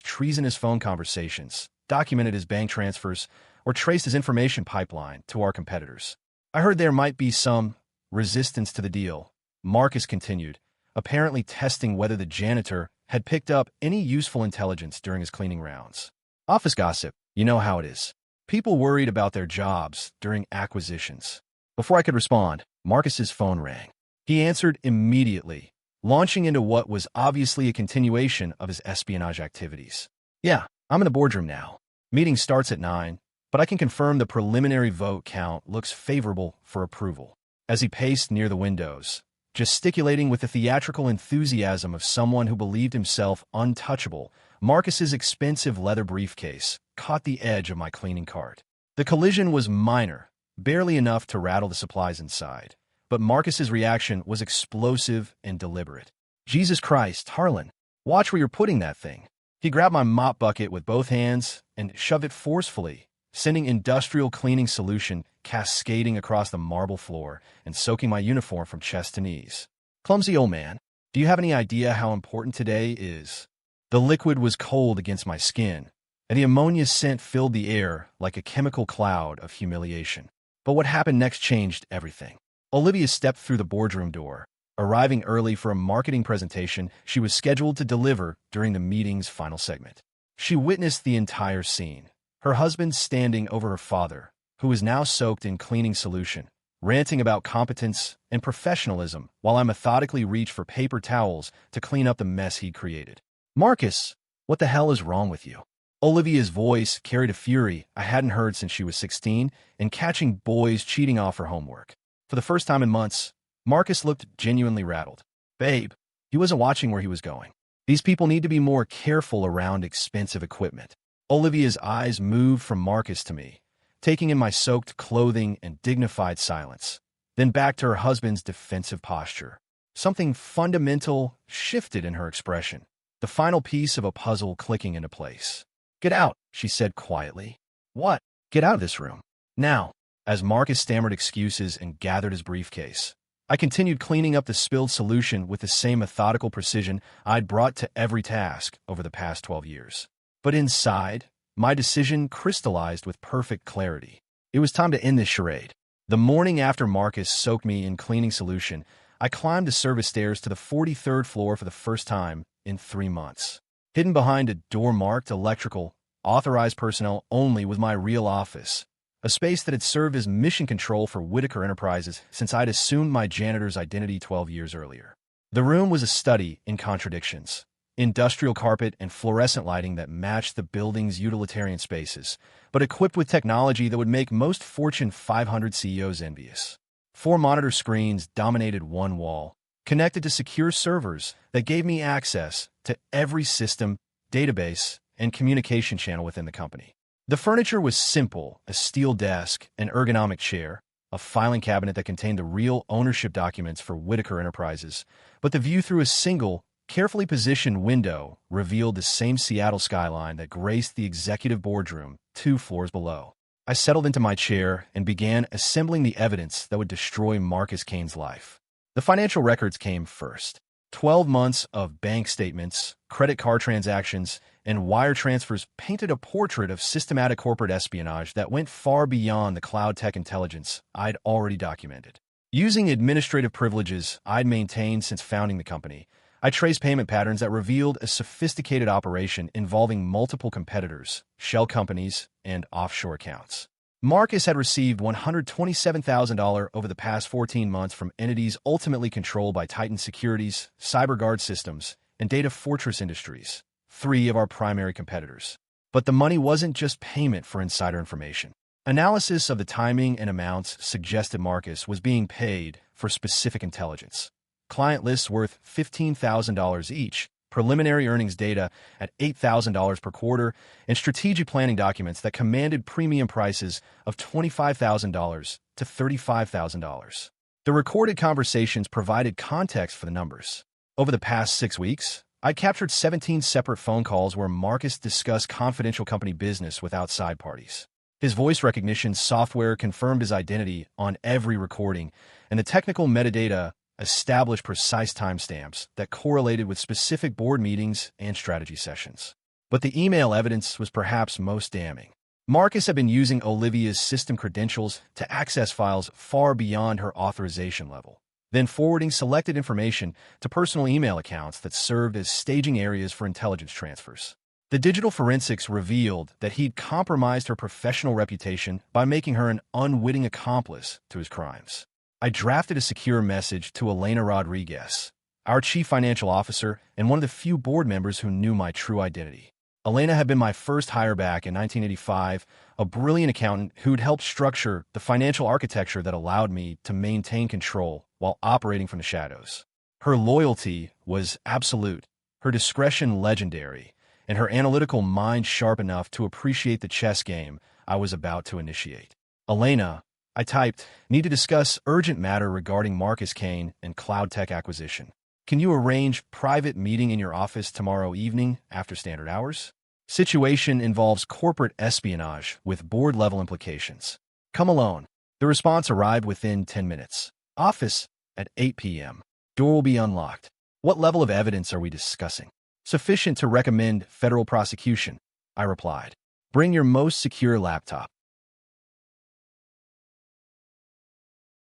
Treasonous phone conversations, documented his bank transfers, or traced his information pipeline to our competitors. I heard there might be some resistance to the deal," Marcus continued, apparently testing whether the janitor had picked up any useful intelligence during his cleaning rounds. "Office gossip, you know how it is. People worried about their jobs during acquisitions." Before I could respond, Marcus's phone rang. He answered immediately, launching into what was obviously a continuation of his espionage activities. "Yeah, I'm in the boardroom now. Meeting starts at 9, but I can confirm the preliminary vote count looks favorable for approval." As he paced near the windows, gesticulating with the theatrical enthusiasm of someone who believed himself untouchable, Marcus's expensive leather briefcase caught the edge of my cleaning cart. The collision was minor, barely enough to rattle the supplies inside, but Marcus's reaction was explosive and deliberate. "Jesus Christ, Harlan, watch where you're putting that thing." He grabbed my mop bucket with both hands and shoved it forcefully, sending industrial cleaning solution cascading across the marble floor and soaking my uniform from chest to knees. "Clumsy old man, do you have any idea how important today is?" The liquid was cold against my skin, and the ammonia scent filled the air like a chemical cloud of humiliation. But what happened next changed everything. Olivia stepped through the boardroom door, arriving early for a marketing presentation she was scheduled to deliver during the meeting's final segment. She witnessed the entire scene, her husband standing over her father, who was now soaked in cleaning solution, ranting about competence and professionalism while I methodically reached for paper towels to clean up the mess he'd created. "Marcus, what the hell is wrong with you?" Olivia's voice carried a fury I hadn't heard since she was 16 and catching boys cheating off her homework. For the first time in months, Marcus looked genuinely rattled. "Babe," he wasn't watching where he was going. "These people need to be more careful around expensive equipment." Olivia's eyes moved from Marcus to me, taking in my soaked clothing and dignified silence, then back to her husband's defensive posture. Something fundamental shifted in her expression, the final piece of a puzzle clicking into place. "Get out," she said quietly. "What?" "Get out of this room. Now." As Marcus stammered excuses and gathered his briefcase, I continued cleaning up the spilled solution with the same methodical precision I'd brought to every task over the past 12 years. But inside, my decision crystallized with perfect clarity. It was time to end this charade. The morning after Marcus soaked me in cleaning solution, I climbed the service stairs to the 43rd floor for the first time in 3 months. Hidden behind a door marked electrical, authorized personnel only was my real office, a space that had served as mission control for Whitaker Enterprises since I'd assumed my janitor's identity 12 years earlier. The room was a study in contradictions. Industrial carpet and fluorescent lighting that matched the building's utilitarian spaces, but equipped with technology that would make most Fortune 500 CEOs envious. 4 monitor screens dominated one wall, connected to secure servers that gave me access to every system, database, and communication channel within the company. The furniture was simple: a steel desk, an ergonomic chair, a filing cabinet that contained the real ownership documents for Whitaker Enterprises, but the view through a single, carefully positioned window revealed the same Seattle skyline that graced the executive boardroom 2 floors below. I settled into my chair and began assembling the evidence that would destroy Marcus Kane's life. The financial records came first. 12 months of bank statements, credit card transactions, and wire transfers painted a portrait of systematic corporate espionage that went far beyond the cloud tech intelligence I'd already documented. Using administrative privileges I'd maintained since founding the company, I traced payment patterns that revealed a sophisticated operation involving multiple competitors, shell companies, and offshore accounts. Marcus had received $127,000 over the past 14 months from entities ultimately controlled by Titan Securities, CyberGuard Systems, and Data Fortress Industries, 3 of our primary competitors. But the money wasn't just payment for insider information. Analysis of the timing and amounts suggested Marcus was being paid for specific intelligence. Client lists worth $15,000 each, preliminary earnings data at $8,000 per quarter, and strategic planning documents that commanded premium prices of $25,000 to $35,000. The recorded conversations provided context for the numbers. Over the past 6 weeks, I captured 17 separate phone calls where Marcus discussed confidential company business with outside parties. His voice recognition software confirmed his identity on every recording, and the technical metadata established precise timestamps that correlated with specific board meetings and strategy sessions. But the email evidence was perhaps most damning. Marcus had been using Olivia's system credentials to access files far beyond her authorization level, then forwarding selected information to personal email accounts that served as staging areas for intelligence transfers. The digital forensics revealed that he'd compromised her professional reputation by making her an unwitting accomplice to his crimes. I drafted a secure message to Elena Rodriguez, our chief financial officer and one of the few board members who knew my true identity. Elena had been my first hire back in 1985, a brilliant accountant who'd helped structure the financial architecture that allowed me to maintain control while operating from the shadows. Her loyalty was absolute, her discretion legendary, and her analytical mind sharp enough to appreciate the chess game I was about to initiate. "Elena," I typed, "need to discuss urgent matter regarding Marcus Kane and cloud tech acquisition. Can you arrange private meeting in your office tomorrow evening after standard hours? Situation involves corporate espionage with board-level implications. Come alone." The response arrived within 10 minutes. "Office at 8 p.m. Door will be unlocked." "What level of evidence are we discussing?" "Sufficient to recommend federal prosecution," I replied. "Bring your most secure laptop."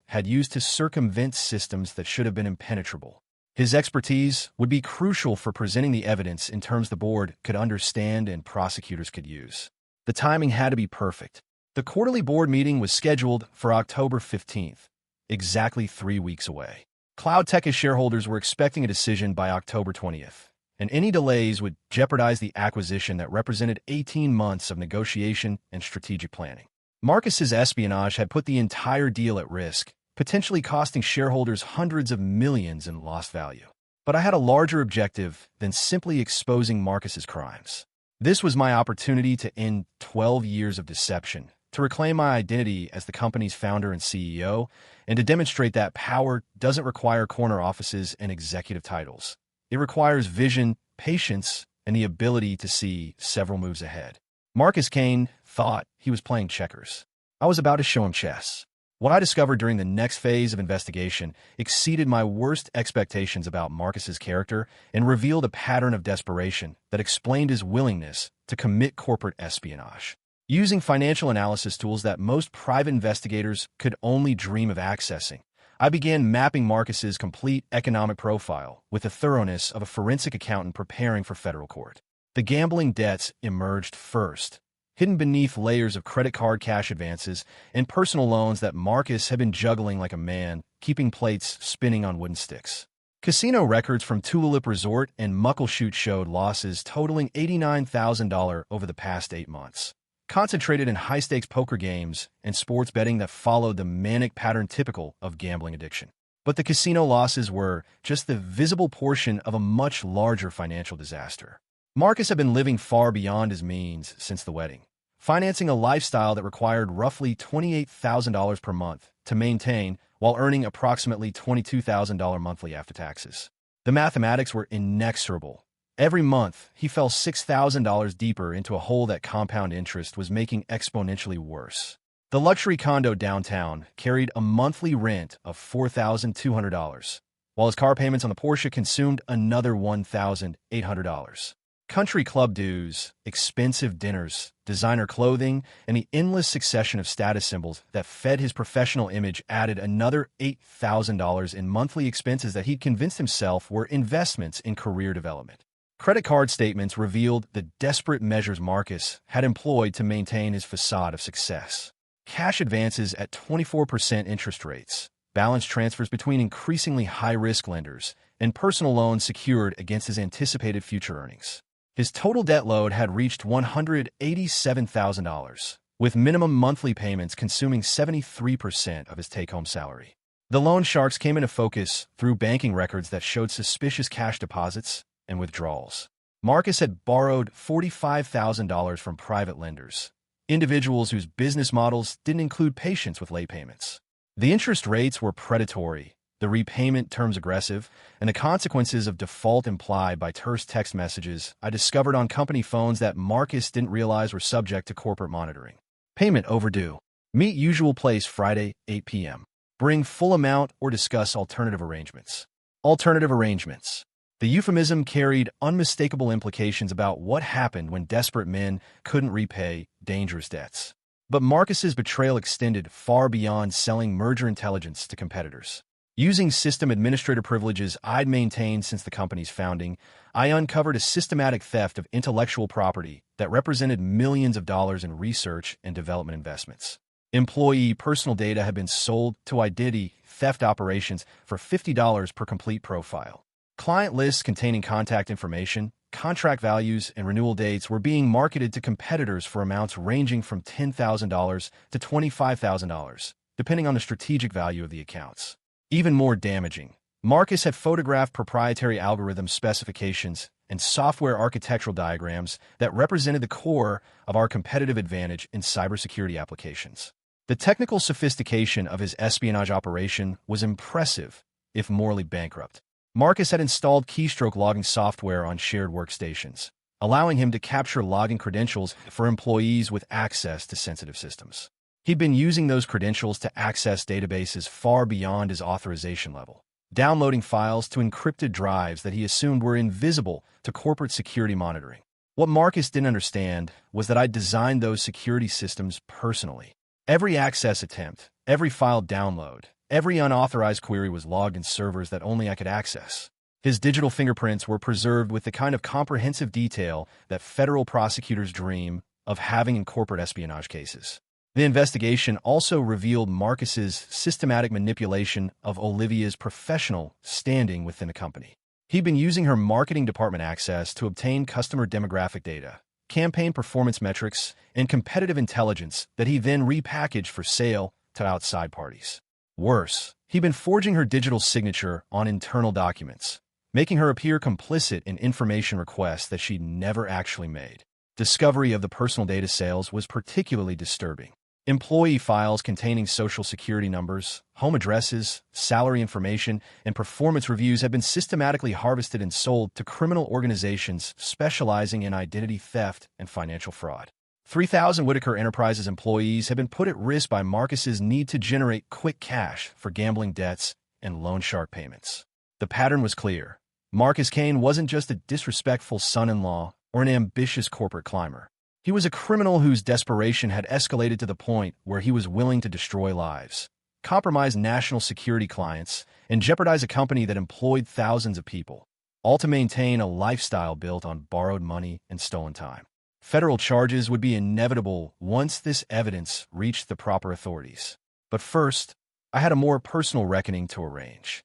Had used to circumvent systems that should have been impenetrable. His expertise would be crucial for presenting the evidence in terms the board could understand and prosecutors could use. The timing had to be perfect. The quarterly board meeting was scheduled for October 15th, exactly 3 weeks away. Cloud Tech's shareholders were expecting a decision by October 20th, and any delays would jeopardize the acquisition that represented 18 months of negotiation and strategic planning. Marcus's espionage had put the entire deal at risk, potentially costing shareholders hundreds of millions in lost value. But I had a larger objective than simply exposing Marcus's crimes. This was my opportunity to end 12 years of deception, to reclaim my identity as the company's founder and CEO, and to demonstrate that power doesn't require corner offices and executive titles. It requires vision, patience, and the ability to see several moves ahead. Marcus Kane thought he was playing checkers. I was about to show him chess. What I discovered during the next phase of investigation exceeded my worst expectations about Marcus's character and revealed a pattern of desperation that explained his willingness to commit corporate espionage. Using financial analysis tools that most private investigators could only dream of accessing, I began mapping Marcus's complete economic profile with the thoroughness of a forensic accountant preparing for federal court. The gambling debts emerged first, hidden beneath layers of credit card cash advances and personal loans that Marcus had been juggling like a man, keeping plates spinning on wooden sticks. Casino records from Tulip Resort and Muckleshoot showed losses totaling $89,000 over the past 8 months, concentrated in high-stakes poker games and sports betting that followed the manic pattern typical of gambling addiction. But the casino losses were just the visible portion of a much larger financial disaster. Marcus had been living far beyond his means since the wedding, financing a lifestyle that required roughly $28,000 per month to maintain while earning approximately $22,000 monthly after taxes. The mathematics were inexorable. Every month, he fell $6,000 deeper into a hole that compound interest was making exponentially worse. The luxury condo downtown carried a monthly rent of $4,200, while his car payments on the Porsche consumed another $1,800. Country club dues, expensive dinners, designer clothing, and the endless succession of status symbols that fed his professional image added another $8,000 in monthly expenses that he'd convinced himself were investments in career development. Credit card statements revealed the desperate measures Marcus had employed to maintain his facade of success. Cash advances at 24% interest rates, balance transfers between increasingly high-risk lenders, and personal loans secured against his anticipated future earnings. His total debt load had reached $187,000, with minimum monthly payments consuming 73% of his take-home salary. The loan sharks came into focus through banking records that showed suspicious cash deposits and withdrawals. Marcus had borrowed $45,000 from private lenders, individuals whose business models didn't include patience with late payments. The interest rates were predatory, the repayment terms aggressive, and the consequences of default implied by terse text messages I discovered on company phones that Marcus didn't realize were subject to corporate monitoring. Payment overdue. Meet usual place Friday, 8 p.m. Bring full amount or discuss alternative arrangements. Alternative arrangements. The euphemism carried unmistakable implications about what happened when desperate men couldn't repay dangerous debts. But Marcus's betrayal extended far beyond selling merger intelligence to competitors. Using system administrator privileges I'd maintained since the company's founding, I uncovered a systematic theft of intellectual property that represented millions of dollars in research and development investments. Employee personal data had been sold to identity theft operations for $50 per complete profile. Client lists containing contact information, contract values, and renewal dates were being marketed to competitors for amounts ranging from $10,000 to $25,000, depending on the strategic value of the accounts. Even more damaging, Marcus had photographed proprietary algorithm specifications and software architectural diagrams that represented the core of our competitive advantage in cybersecurity applications. The technical sophistication of his espionage operation was impressive, if morally bankrupt. Marcus had installed keystroke logging software on shared workstations, allowing him to capture login credentials for employees with access to sensitive systems. He'd been using those credentials to access databases far beyond his authorization level, downloading files to encrypted drives that he assumed were invisible to corporate security monitoring. What Marcus didn't understand was that I'd designed those security systems personally. Every access attempt, every file download, every unauthorized query was logged in servers that only I could access. His digital fingerprints were preserved with the kind of comprehensive detail that federal prosecutors dream of having in corporate espionage cases. The investigation also revealed Marcus's systematic manipulation of Olivia's professional standing within the company. He'd been using her marketing department access to obtain customer demographic data, campaign performance metrics, and competitive intelligence that he then repackaged for sale to outside parties. Worse, he'd been forging her digital signature on internal documents, making her appear complicit in information requests that she'd never actually made. Discovery of the personal data sales was particularly disturbing. Employee files containing social security numbers, home addresses, salary information, and performance reviews have been systematically harvested and sold to criminal organizations specializing in identity theft and financial fraud. 3,000 Whitaker Enterprises employees have been put at risk by Marcus's need to generate quick cash for gambling debts and loan shark payments. The pattern was clear. Marcus Kane wasn't just a disrespectful son-in-law or an ambitious corporate climber. He was a criminal whose desperation had escalated to the point where he was willing to destroy lives, compromise national security clients, and jeopardize a company that employed thousands of people, all to maintain a lifestyle built on borrowed money and stolen time. Federal charges would be inevitable once this evidence reached the proper authorities. But first, I had a more personal reckoning to arrange.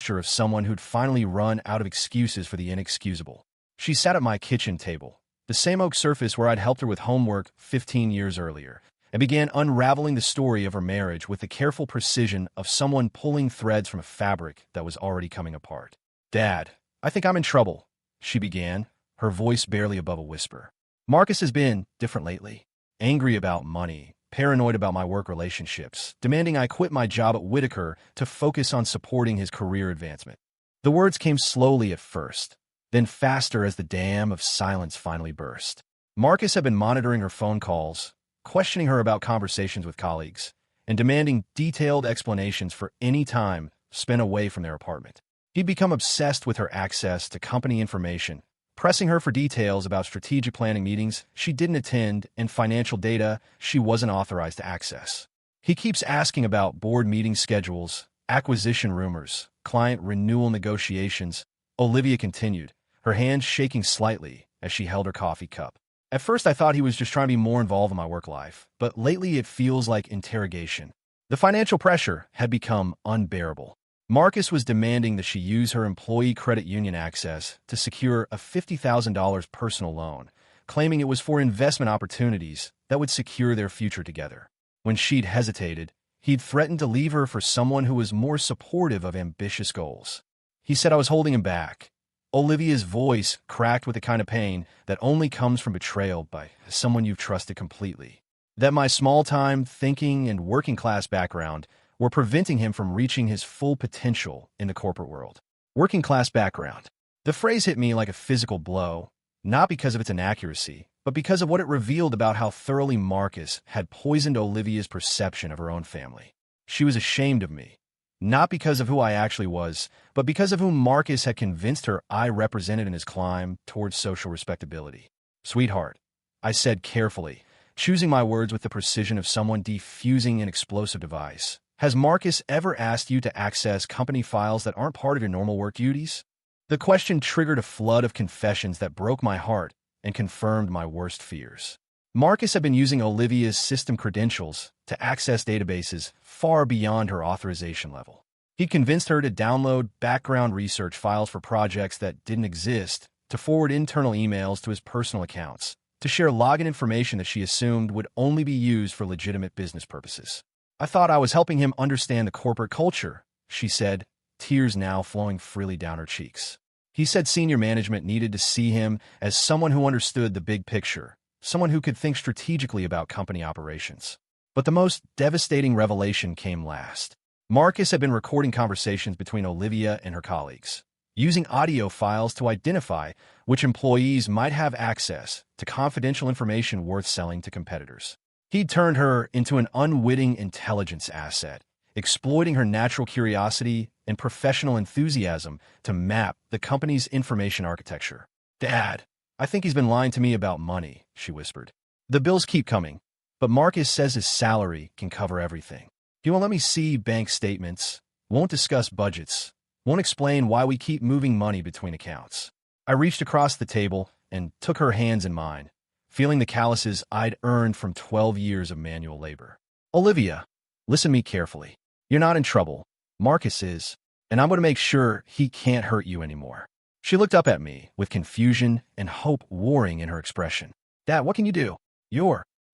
Of someone who'd finally run out of excuses for the inexcusable. She sat at my kitchen table, the same oak surface where I'd helped her with homework 15 years earlier, and began unraveling the story of her marriage with the careful precision of someone pulling threads from a fabric that was already coming apart. "Dad, I think I'm in trouble," she began, her voice barely above a whisper. "Marcus has been different lately. Angry about money, paranoid about my work relationships, demanding I quit my job at Whitaker to focus on supporting his career advancement." The words came slowly at first, then faster as the dam of silence finally burst. Marcus had been monitoring her phone calls, questioning her about conversations with colleagues, and demanding detailed explanations for any time spent away from their apartment. He'd become obsessed with her access to company information, pressing her for details about strategic planning meetings she didn't attend and financial data she wasn't authorized to access. He keeps asking about board meeting schedules, acquisition rumors, client renewal negotiations. Olivia continued, her hand shaking slightly as she held her coffee cup. "At first I thought he was just trying to be more involved in my work life, but lately it feels like interrogation." The financial pressure had become unbearable. Marcus was demanding that she use her employee credit union access to secure a $50,000 personal loan, claiming it was for investment opportunities that would secure their future together. When she'd hesitated, he'd threatened to leave her for someone who was more supportive of ambitious goals. He said I was holding him back. Olivia's voice cracked with the kind of pain that only comes from betrayal by someone you've trusted completely. That my small-time thinking and working-class background were preventing him from reaching his full potential in the corporate world. Working-class background. The phrase hit me like a physical blow, not because of its inaccuracy, but because of what it revealed about how thoroughly Marcus had poisoned Olivia's perception of her own family. She was ashamed of me, not because of who I actually was, but because of whom Marcus had convinced her I represented in his climb towards social respectability. "Sweetheart," I said carefully, choosing my words with the precision of someone defusing an explosive device. "Has Marcus ever asked you to access company files that aren't part of your normal work duties?" The question triggered a flood of confessions that broke my heart and confirmed my worst fears. Marcus had been using Olivia's system credentials to access databases far beyond her authorization level. He'd convinced her to download background research files for projects that didn't exist, to forward internal emails to his personal accounts, to share login information that she assumed would only be used for legitimate business purposes. "I thought I was helping him understand the corporate culture," she said, tears now flowing freely down her cheeks. "He said senior management needed to see him as someone who understood the big picture, someone who could think strategically about company operations." But the most devastating revelation came last. Marcus had been recording conversations between Olivia and her colleagues, using audio files to identify which employees might have access to confidential information worth selling to competitors. He'd turned her into an unwitting intelligence asset, exploiting her natural curiosity and professional enthusiasm to map the company's information architecture. "Dad, I think he's been lying to me about money," she whispered. "The bills keep coming, but Marcus says his salary can cover everything. He won't let me see bank statements, won't discuss budgets, won't explain why we keep moving money between accounts." I reached across the table and took her hands in mine, feeling the calluses I'd earned from 12 years of manual labor. "Olivia, listen to me carefully. You're not in trouble. Marcus is, and I'm going to make sure he can't hurt you anymore." She looked up at me with confusion and hope warring in her expression. "Dad, what can you do?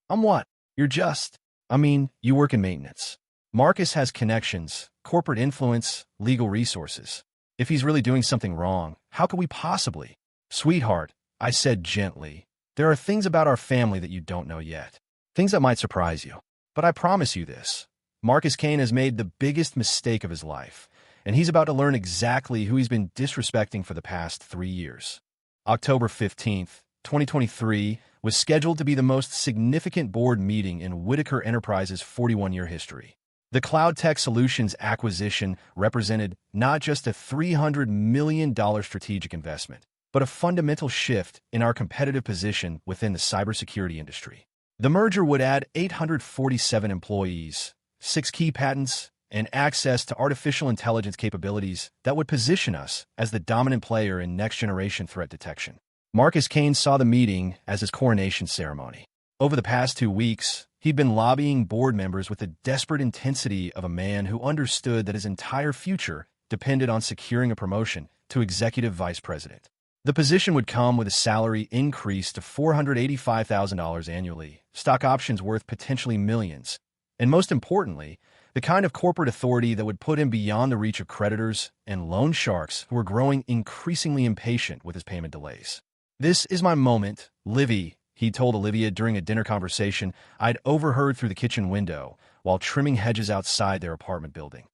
I'm what? You work in maintenance. Marcus has connections, corporate influence, legal resources. If he's really doing something wrong, how could we possibly?" "Sweetheart," I said gently, "there are things about our family that you don't know yet. Things that might surprise you." But I promise you this, Marcus Kane has made the biggest mistake of his life, and he's about to learn exactly who he's been disrespecting for the past 3 years. October 15th, 2023 was scheduled to be the most significant board meeting in Whitaker Enterprises' 41-year history. The Cloud Tech Solutions acquisition represented not just a $300 million strategic investment, but a fundamental shift in our competitive position within the cybersecurity industry. The merger would add 847 employees, 6 key patents, and access to artificial intelligence capabilities that would position us as the dominant player in next-generation threat detection. Marcus Kane saw the meeting as his coronation ceremony. Over the past 2 weeks, he'd been lobbying board members with the desperate intensity of a man who understood that his entire future depended on securing a promotion to executive vice president. The position would come with a salary increase to $485,000 annually, stock options worth potentially millions, and most importantly, the kind of corporate authority that would put him beyond the reach of creditors and loan sharks who were growing increasingly impatient with his payment delays. "This is my moment, Livy," he told Olivia during a dinner conversation I'd overheard through the kitchen window while trimming hedges outside their apartment building.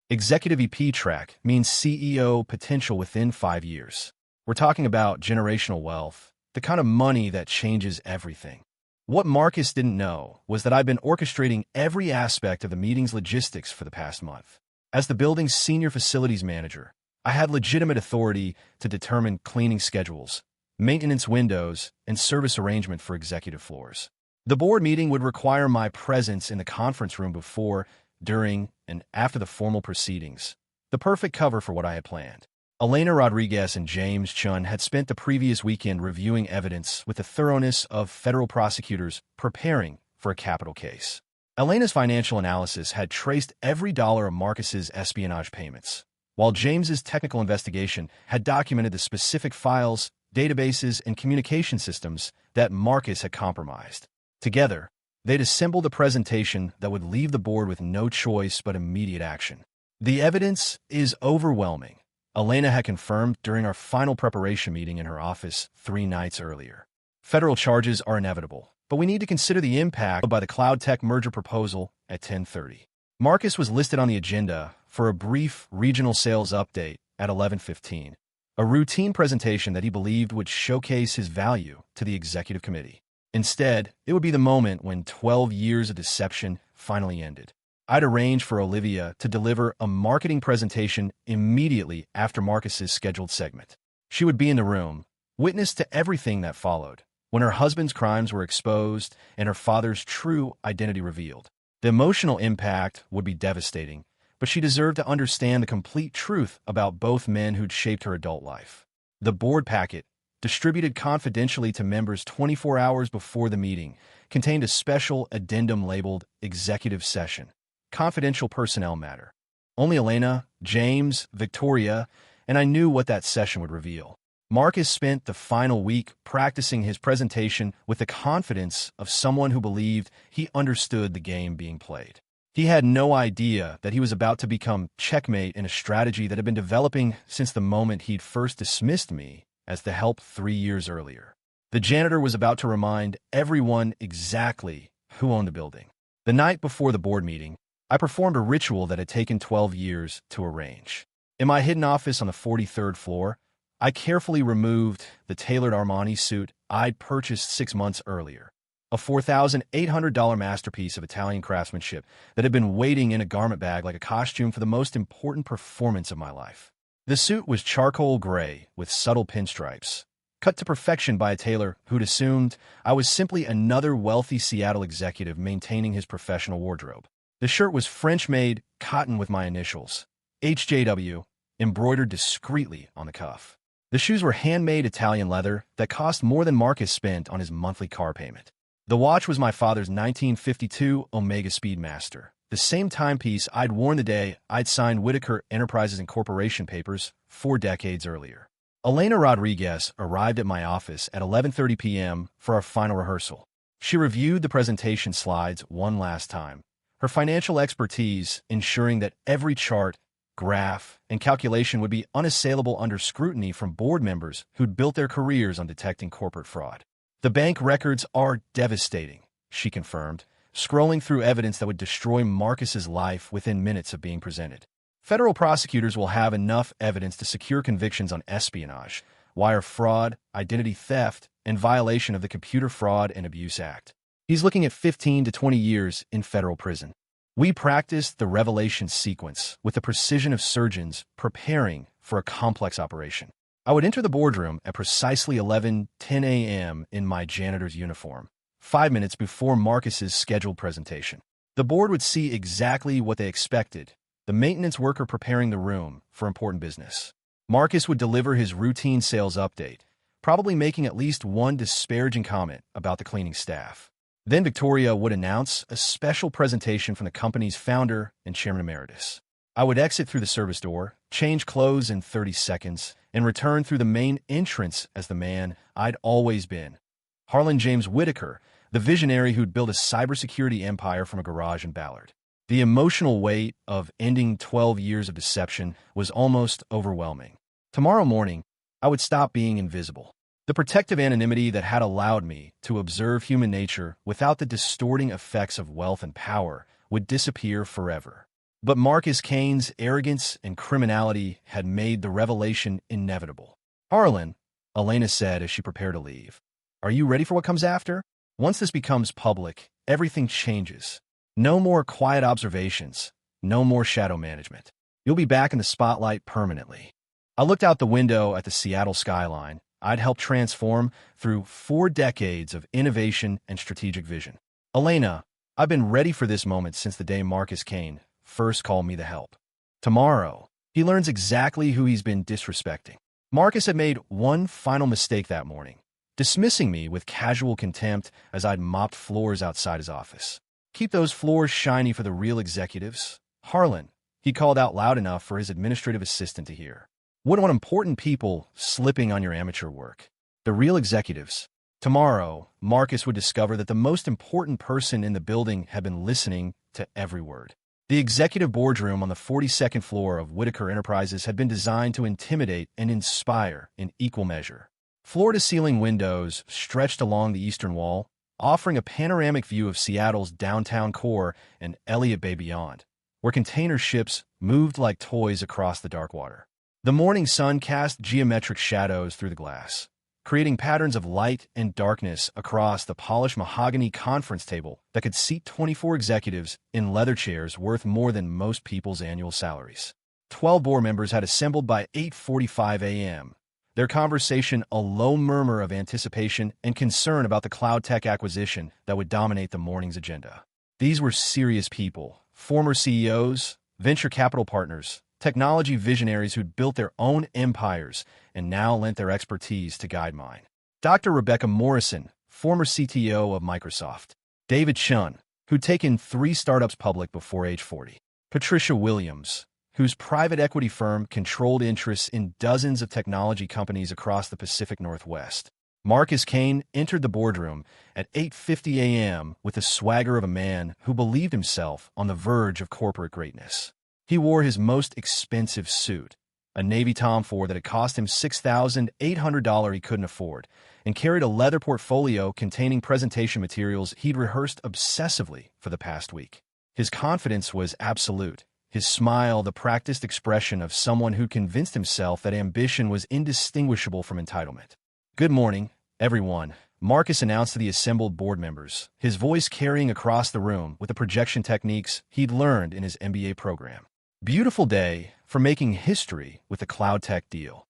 Executive EP track means CEO potential within 5 years. We're talking about generational wealth, the kind of money that changes everything. What Marcus didn't know was that I'd been orchestrating every aspect of the meeting's logistics for the past month. As the building's senior facilities manager, I had legitimate authority to determine cleaning schedules, maintenance windows, and service arrangement for executive floors. The board meeting would require my presence in the conference room before, during, and after the formal proceedings, the perfect cover for what I had planned. Elena Rodriguez and James Chun had spent the previous weekend reviewing evidence with the thoroughness of federal prosecutors preparing for a capital case. Elena's financial analysis had traced every dollar of Marcus's espionage payments, while James's technical investigation had documented the specific files, databases, and communication systems that Marcus had compromised. Together, they'd assembled a presentation that would leave the board with no choice but immediate action. "The evidence is overwhelming," Elena had confirmed during our final preparation meeting in her office 3 nights earlier. "Federal charges are inevitable, but we need to consider the impact by the Cloud Tech merger proposal at 10:30. Marcus was listed on the agenda for a brief regional sales update at 11:15, a routine presentation that he believed would showcase his value to the executive committee. Instead, it would be the moment when 12 years of deception finally ended. I'd arranged for Olivia to deliver a marketing presentation immediately after Marcus's scheduled segment. She would be in the room, witness to everything that followed, when her husband's crimes were exposed and her father's true identity revealed. The emotional impact would be devastating, but she deserved to understand the complete truth about both men who'd shaped her adult life. The board packet, distributed confidentially to members 24 hours before the meeting, contained a special addendum labeled Executive Session. Confidential personnel matter. Only Elena, James, Victoria, and I knew what that session would reveal. Marcus spent the final week practicing his presentation with the confidence of someone who believed he understood the game being played. He had no idea that he was about to become checkmate in a strategy that had been developing since the moment he'd first dismissed me as the help 3 years earlier. The janitor was about to remind everyone exactly who owned the building. The night before the board meeting, I performed a ritual that had taken 12 years to arrange. In my hidden office on the 43rd floor, I carefully removed the tailored Armani suit I'd purchased 6 months earlier, a $4,800 masterpiece of Italian craftsmanship that had been waiting in a garment bag like a costume for the most important performance of my life. The suit was charcoal gray with subtle pinstripes, cut to perfection by a tailor who'd assumed I was simply another wealthy Seattle executive maintaining his professional wardrobe. The shirt was French-made cotton with my initials, HJW, embroidered discreetly on the cuff. The shoes were handmade Italian leather that cost more than Marcus spent on his monthly car payment. The watch was my father's 1952 Omega Speedmaster, the same timepiece I'd worn the day I'd signed Whitaker Enterprises Incorporation papers 4 decades earlier. Elena Rodriguez arrived at my office at 11:30 p.m. for our final rehearsal. She reviewed the presentation slides one last time, her financial expertise ensuring that every chart, graph, and calculation would be unassailable under scrutiny from board members who'd built their careers on detecting corporate fraud. "The bank records are devastating," she confirmed, scrolling through evidence that would destroy Marcus's life within minutes of being presented. Federal prosecutors will have enough evidence to secure convictions on espionage, wire fraud, identity theft, and violation of the Computer Fraud and Abuse Act. He's looking at 15 to 20 years in federal prison. We practiced the revelation sequence with the precision of surgeons preparing for a complex operation. I would enter the boardroom at precisely 11:10 a.m. in my janitor's uniform, 5 minutes before Marcus's scheduled presentation. The board would see exactly what they expected, the maintenance worker preparing the room for important business. Marcus would deliver his routine sales update, probably making at least one disparaging comment about the cleaning staff. Then Victoria would announce a special presentation from the company's founder and chairman emeritus. I would exit through the service door, change clothes in 30 seconds, and return through the main entrance as the man I'd always been. Harlan Whitaker, the visionary who'd built a cybersecurity empire from a garage in Ballard. The emotional weight of ending 12 years of deception was almost overwhelming. Tomorrow morning, I would stop being invisible. The protective anonymity that had allowed me to observe human nature without the distorting effects of wealth and power would disappear forever. But Marcus Kane's arrogance and criminality had made the revelation inevitable. "Harlan," Elena said as she prepared to leave, "are you ready for what comes after? Once this becomes public, everything changes. No more quiet observations, no more shadow management. You'll be back in the spotlight permanently." I looked out the window at the Seattle skyline I'd helped transform through 4 decades of innovation and strategic vision. "Elena, I've been ready for this moment since the day Marcus Kane first called me the help. Tomorrow, he learns exactly who he's been disrespecting." Marcus had made one final mistake that morning, dismissing me with casual contempt as I'd mopped floors outside his office. "Keep those floors shiny for the real executives, Harlan," he called out loud enough for his administrative assistant to hear. "Wouldn't want important people slipping on your amateur work. The real executives." Tomorrow, Marcus would discover that the most important person in the building had been listening to every word. The executive boardroom on the 42nd floor of Whitaker Enterprises had been designed to intimidate and inspire in equal measure. Floor-to-ceiling windows stretched along the eastern wall, offering a panoramic view of Seattle's downtown core and Elliott Bay beyond, where container ships moved like toys across the dark water. The morning sun cast geometric shadows through the glass, creating patterns of light and darkness across the polished mahogany conference table that could seat 24 executives in leather chairs worth more than most people's annual salaries. 12 board members had assembled by 8:45 a.m., their conversation a low murmur of anticipation and concern about the cloud tech acquisition that would dominate the morning's agenda. These were serious people, former CEOs, venture capital partners, technology visionaries who'd built their own empires and now lent their expertise to guide mine. Dr. Rebecca Morrison, former CTO of Microsoft. David Chun, who'd taken 3 startups public before age 40. Patricia Williams, whose private equity firm controlled interests in dozens of technology companies across the Pacific Northwest. Marcus Kane entered the boardroom at 8:50 a.m. with the swagger of a man who believed himself on the verge of corporate greatness. He wore his most expensive suit, a Navy Tom Ford that had cost him $6,800 he couldn't afford, and carried a leather portfolio containing presentation materials he'd rehearsed obsessively for the past week. His confidence was absolute, his smile the practiced expression of someone who convinced himself that ambition was indistinguishable from entitlement. "Good morning, everyone," Marcus announced to the assembled board members, his voice carrying across the room with the projection techniques he'd learned in his MBA program. "Beautiful day for making history with the cloud tech deal."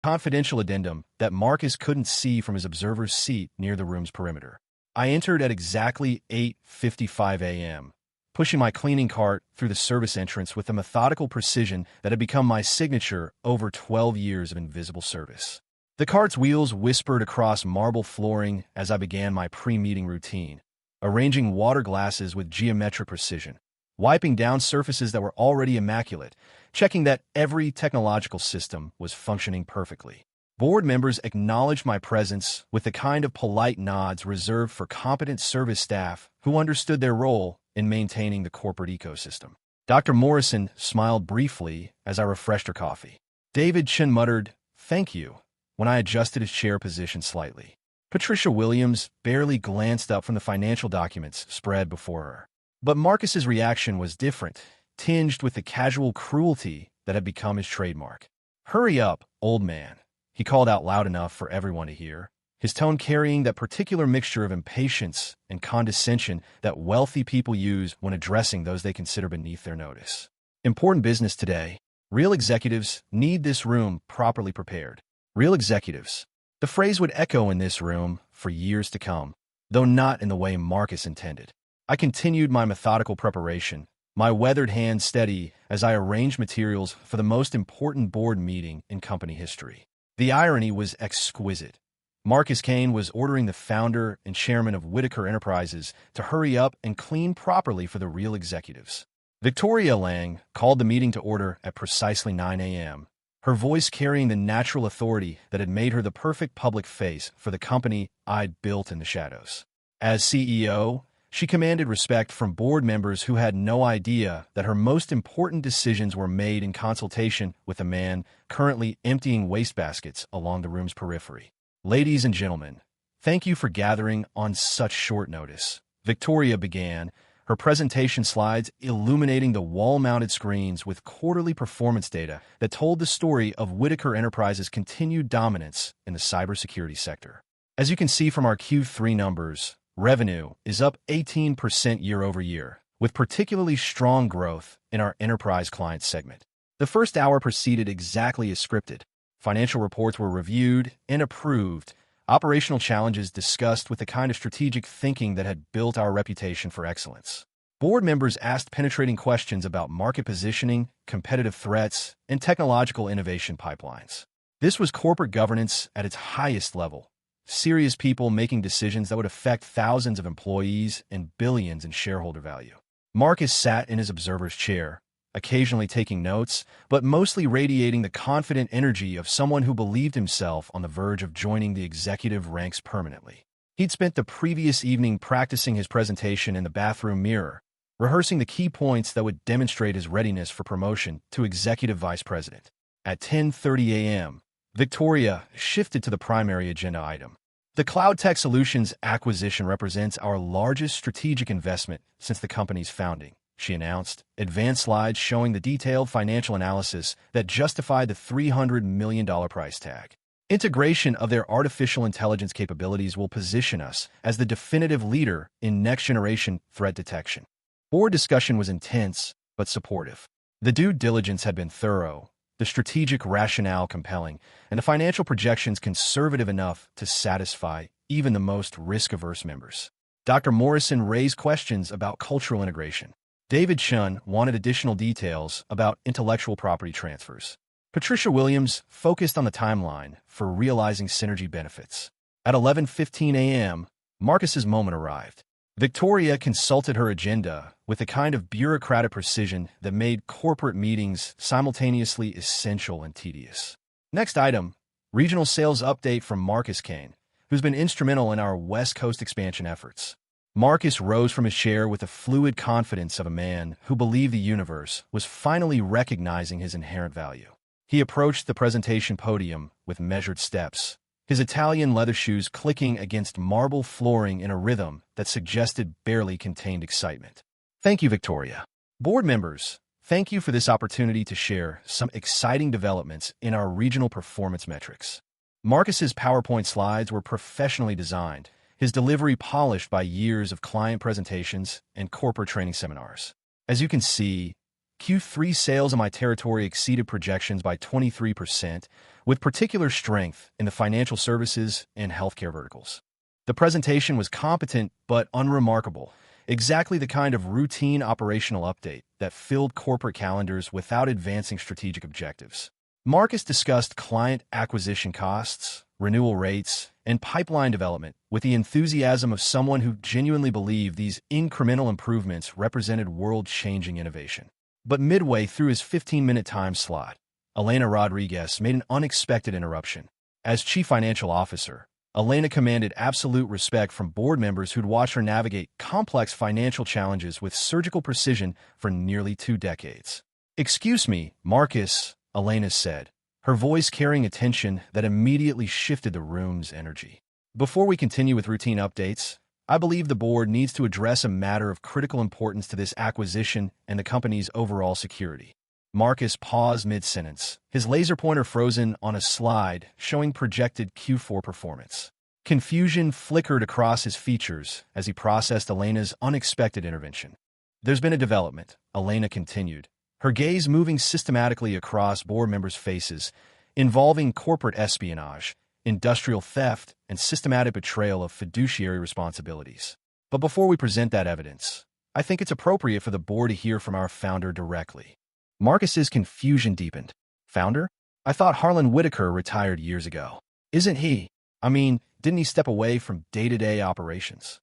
Confidential addendum that Marcus couldn't see from his observer's seat near the room's perimeter. I entered at exactly 8:55 a.m., pushing my cleaning cart through the service entrance with the methodical precision that had become my signature over 12 years of invisible service. The cart's wheels whispered across marble flooring as I began my pre-meeting routine, arranging water glasses with geometric precision, wiping down surfaces that were already immaculate, checking that every technological system was functioning perfectly. Board members acknowledged my presence with the kind of polite nods reserved for competent service staff who understood their role in maintaining the corporate ecosystem. Dr. Morrison smiled briefly as I refreshed her coffee. David Chin muttered, "Thank you," when I adjusted his chair position slightly. Patricia Williams barely glanced up from the financial documents spread before her. But Marcus's reaction was different, tinged with the casual cruelty that had become his trademark. "Hurry up, old man," he called out loud enough for everyone to hear, his tone carrying that particular mixture of impatience and condescension that wealthy people use when addressing those they consider beneath their notice. "Important business today. Real executives need this room properly prepared." Real executives. The phrase would echo in this room for years to come, though not in the way Marcus intended. I continued my methodical preparation, my weathered hand steady as I arranged materials for the most important board meeting in company history. The irony was exquisite. Marcus Kane was ordering the founder and chairman of Whitaker Enterprises to hurry up and clean properly for the real executives. Victoria Lang called the meeting to order at precisely 9 a.m., her voice carrying the natural authority that had made her the perfect public face for the company I'd built in the shadows. As CEO, she commanded respect from board members who had no idea that her most important decisions were made in consultation with a man currently emptying wastebaskets along the room's periphery. "Ladies and gentlemen, thank you for gathering on such short notice," Victoria began, her presentation slides illuminating the wall-mounted screens with quarterly performance data that told the story of Whitaker Enterprises' continued dominance in the cybersecurity sector. As you can see from our Q3 numbers, revenue is up 18% year over year, with particularly strong growth in our enterprise client segment. The first hour proceeded exactly as scripted. Financial reports were reviewed and approved, operational challenges discussed with the kind of strategic thinking that had built our reputation for excellence. Board members asked penetrating questions about market positioning, competitive threats, and technological innovation pipelines. This was corporate governance at its highest level. Serious people making decisions that would affect thousands of employees and billions in shareholder value. Marcus sat in his observer's chair, occasionally taking notes, but mostly radiating the confident energy of someone who believed himself on the verge of joining the executive ranks permanently. He'd spent the previous evening practicing his presentation in the bathroom mirror, rehearsing the key points that would demonstrate his readiness for promotion to executive vice president. At 10:30 a.m., Victoria shifted to the primary agenda item. "The Cloud Tech Solutions acquisition represents our largest strategic investment since the company's founding," she announced, advanced slides showing the detailed financial analysis that justified the $300 million price tag. "Integration of their artificial intelligence capabilities will position us as the definitive leader in next-generation threat detection." Board discussion was intense, but supportive. The due diligence had been thorough, the strategic rationale compelling, and the financial projections conservative enough to satisfy even the most risk-averse members. Dr. Morrison raised questions about cultural integration. David Chun wanted additional details about intellectual property transfers. Patricia Williams focused on the timeline for realizing synergy benefits. At 11:15 a.m., Marcus's moment arrived. Victoria consulted her agenda with a kind of bureaucratic precision that made corporate meetings simultaneously essential and tedious. Next item, regional sales update from Marcus Kane, who's been instrumental in our West Coast expansion efforts. Marcus rose from his chair with the fluid confidence of a man who believed the universe was finally recognizing his inherent value. He approached the presentation podium with measured steps, his Italian leather shoes clicking against marble flooring in a rhythm that suggested barely contained excitement. "Thank you, Victoria. Board members, thank you for this opportunity to share some exciting developments in our regional performance metrics." Marcus's PowerPoint slides were professionally designed, his delivery polished by years of client presentations and corporate training seminars. As you can see, Q3 sales in my territory exceeded projections by 23%, with particular strength in the financial services and healthcare verticals. The presentation was competent but unremarkable, exactly the kind of routine operational update that filled corporate calendars without advancing strategic objectives. Marcus discussed client acquisition costs, renewal rates, and pipeline development with the enthusiasm of someone who genuinely believed these incremental improvements represented world-changing innovation. But midway through his 15-minute time slot, Elena Rodriguez made an unexpected interruption. As Chief Financial Officer, Elena commanded absolute respect from board members who'd watched her navigate complex financial challenges with surgical precision for nearly 2 decades. "Excuse me, Marcus," Elena said, her voice carrying a tension that immediately shifted the room's energy. Before we continue with routine updates, I believe the board needs to address a matter of critical importance to this acquisition and the company's overall security. Marcus paused mid-sentence, his laser pointer frozen on a slide showing projected Q4 performance. Confusion flickered across his features as he processed Elena's unexpected intervention. "There's been a development," Elena continued, her gaze moving systematically across board members' faces, involving corporate espionage, industrial theft, and systematic betrayal of fiduciary responsibilities. "But before we present that evidence, I think it's appropriate for the board to hear from our founder directly." Marcus's confusion deepened. "Founder? I thought Harlan Whitaker retired years ago. Isn't he? I mean, didn't he step away from day-to-day operations?"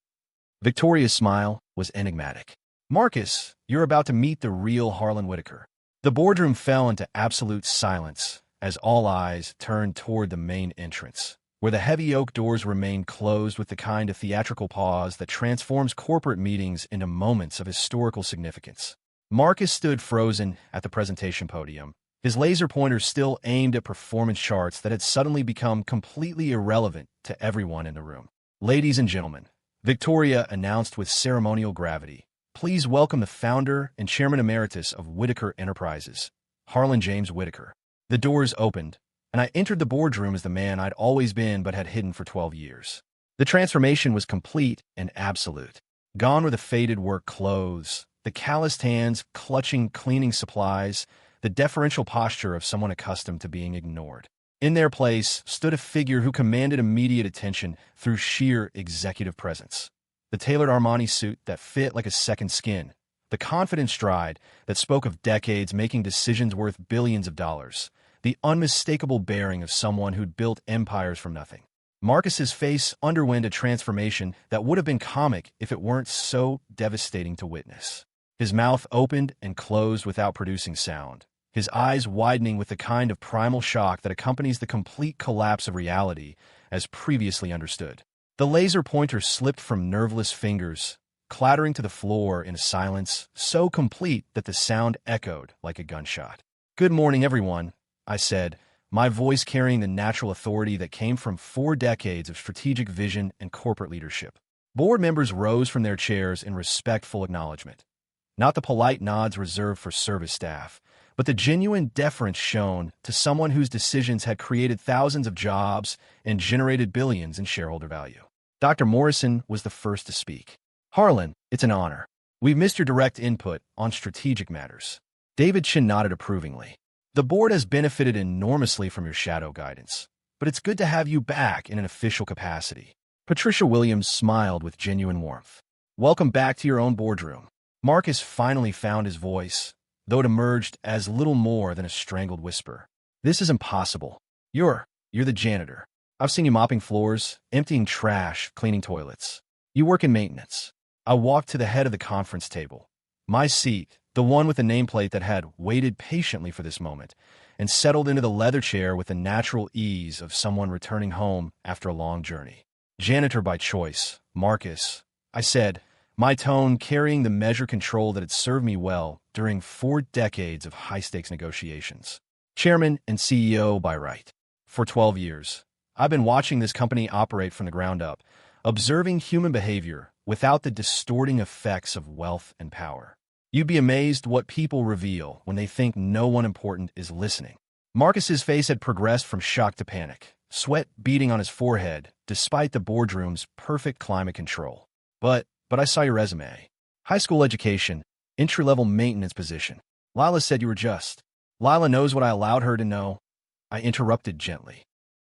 Victoria's smile was enigmatic. "Marcus, you're about to meet the real Harlan Whitaker." The boardroom fell into absolute silence as all eyes turned toward the main entrance, where the heavy oak doors remained closed with the kind of theatrical pause that transforms corporate meetings into moments of historical significance. Marcus stood frozen at the presentation podium, his laser pointer still aimed at performance charts that had suddenly become completely irrelevant to everyone in the room. "Ladies and gentlemen," Victoria announced with ceremonial gravity, "please welcome the founder and chairman emeritus of Whitaker Enterprises, Harlan James Whitaker." The doors opened, and I entered the boardroom as the man I'd always been but had hidden for 12 years. The transformation was complete and absolute. Gone were the faded work clothes, the calloused hands clutching cleaning supplies, the deferential posture of someone accustomed to being ignored. In their place stood a figure who commanded immediate attention through sheer executive presence. The tailored Armani suit that fit like a second skin, the confident stride that spoke of decades making decisions worth billions of dollars, the unmistakable bearing of someone who'd built empires from nothing. Marcus's face underwent a transformation that would have been comic if it weren't so devastating to witness. His mouth opened and closed without producing sound, his eyes widening with the kind of primal shock that accompanies the complete collapse of reality as previously understood. The laser pointer slipped from nerveless fingers, clattering to the floor in a silence so complete that the sound echoed like a gunshot. "Good morning, everyone," I said, my voice carrying the natural authority that came from 4 decades of strategic vision and corporate leadership. Board members rose from their chairs in respectful acknowledgement. Not the polite nods reserved for service staff, but the genuine deference shown to someone whose decisions had created thousands of jobs and generated billions in shareholder value. Dr. Morrison was the first to speak. "Harlan, it's an honor. We've missed your direct input on strategic matters." David Chin nodded approvingly. "The board has benefited enormously from your shadow guidance, but it's good to have you back in an official capacity." Patricia Williams smiled with genuine warmth. "Welcome back to your own boardroom." Marcus finally found his voice, though it emerged as little more than a strangled whisper. "This is impossible. You're the janitor. I've seen you mopping floors, emptying trash, cleaning toilets. You work in maintenance." I walked to the head of the conference table, my seat, the one with the nameplate that had waited patiently for this moment, and settled into the leather chair with the natural ease of someone returning home after a long journey. "Janitor by choice, Marcus," I said, my tone carrying the measured control that had served me well during 4 decades of high-stakes negotiations. "Chairman and CEO by right. For 12 years, I've been watching this company operate from the ground up, observing human behavior without the distorting effects of wealth and power. You'd be amazed what people reveal when they think no one important is listening." Marcus's face had progressed from shock to panic, sweat beading on his forehead, despite the boardroom's perfect climate control. But I saw your resume. High school education, entry-level maintenance position. Lila said you were just. Lila knows what I allowed her to know." I interrupted gently.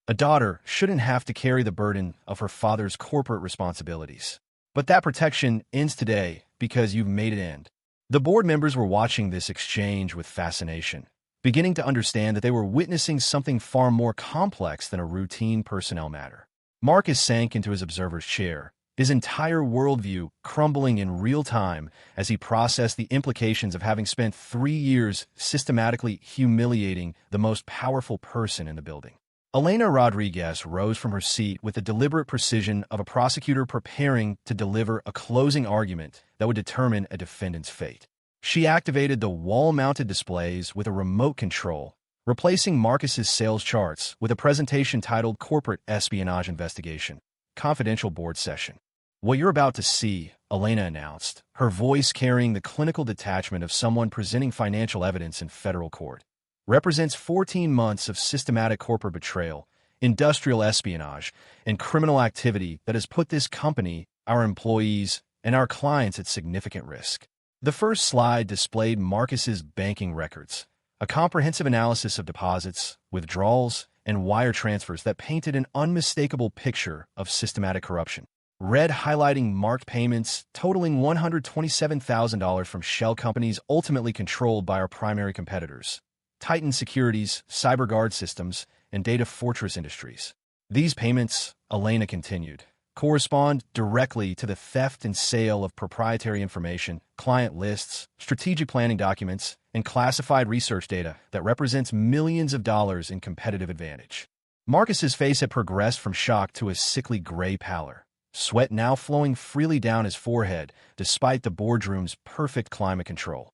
"A daughter shouldn't have to carry the burden of her father's corporate responsibilities. But that protection ends today because you've made it end." The board members were watching this exchange with fascination, beginning to understand that they were witnessing something far more complex than a routine personnel matter. Marcus sank into his observer's chair, his entire worldview crumbling in real time as he processed the implications of having spent 3 years systematically humiliating the most powerful person in the building. Elena Rodriguez rose from her seat with the deliberate precision of a prosecutor preparing to deliver a closing argument that would determine a defendant's fate. She activated the wall-mounted displays with a remote control, replacing Marcus's sales charts with a presentation titled Corporate Espionage Investigation. confidential board session. What you're about to see, Elena announced, her voice carrying the clinical detachment of someone presenting financial evidence in federal court, represents 14 months of systematic corporate betrayal, industrial espionage, and criminal activity that has put this company, our employees, and our clients at significant risk. The first slide displayed Marcus's banking records, a comprehensive analysis of deposits, withdrawals, and wire transfers that painted an unmistakable picture of systematic corruption. Red highlighting marked payments totaling $127,000 from shell companies ultimately controlled by our primary competitors, Titan Securities, CyberGuard Systems, and Data Fortress Industries. These payments, Elena continued, correspond directly to the theft and sale of proprietary information, client lists, strategic planning documents, and classified research data that represents millions of dollars in competitive advantage. Marcus's face had progressed from shock to a sickly gray pallor, sweat now flowing freely down his forehead despite the boardroom's perfect climate control.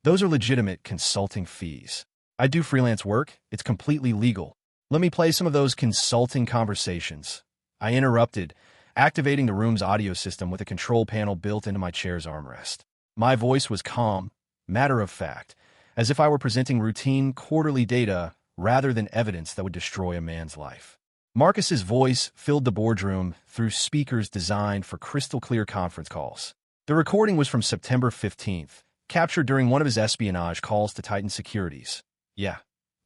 Those are legitimate consulting fees. I do freelance work. It's completely legal. Let me play some of those consulting conversations. I interrupted, activating the room's audio system with a control panel built into my chair's armrest. My voice was calm, matter-of-fact, as if I were presenting routine quarterly data rather than evidence that would destroy a man's life. Marcus's voice filled the boardroom through speakers designed for crystal-clear conference calls. The recording was from September 15th, captured during one of his espionage calls to Titan Securities. Yeah,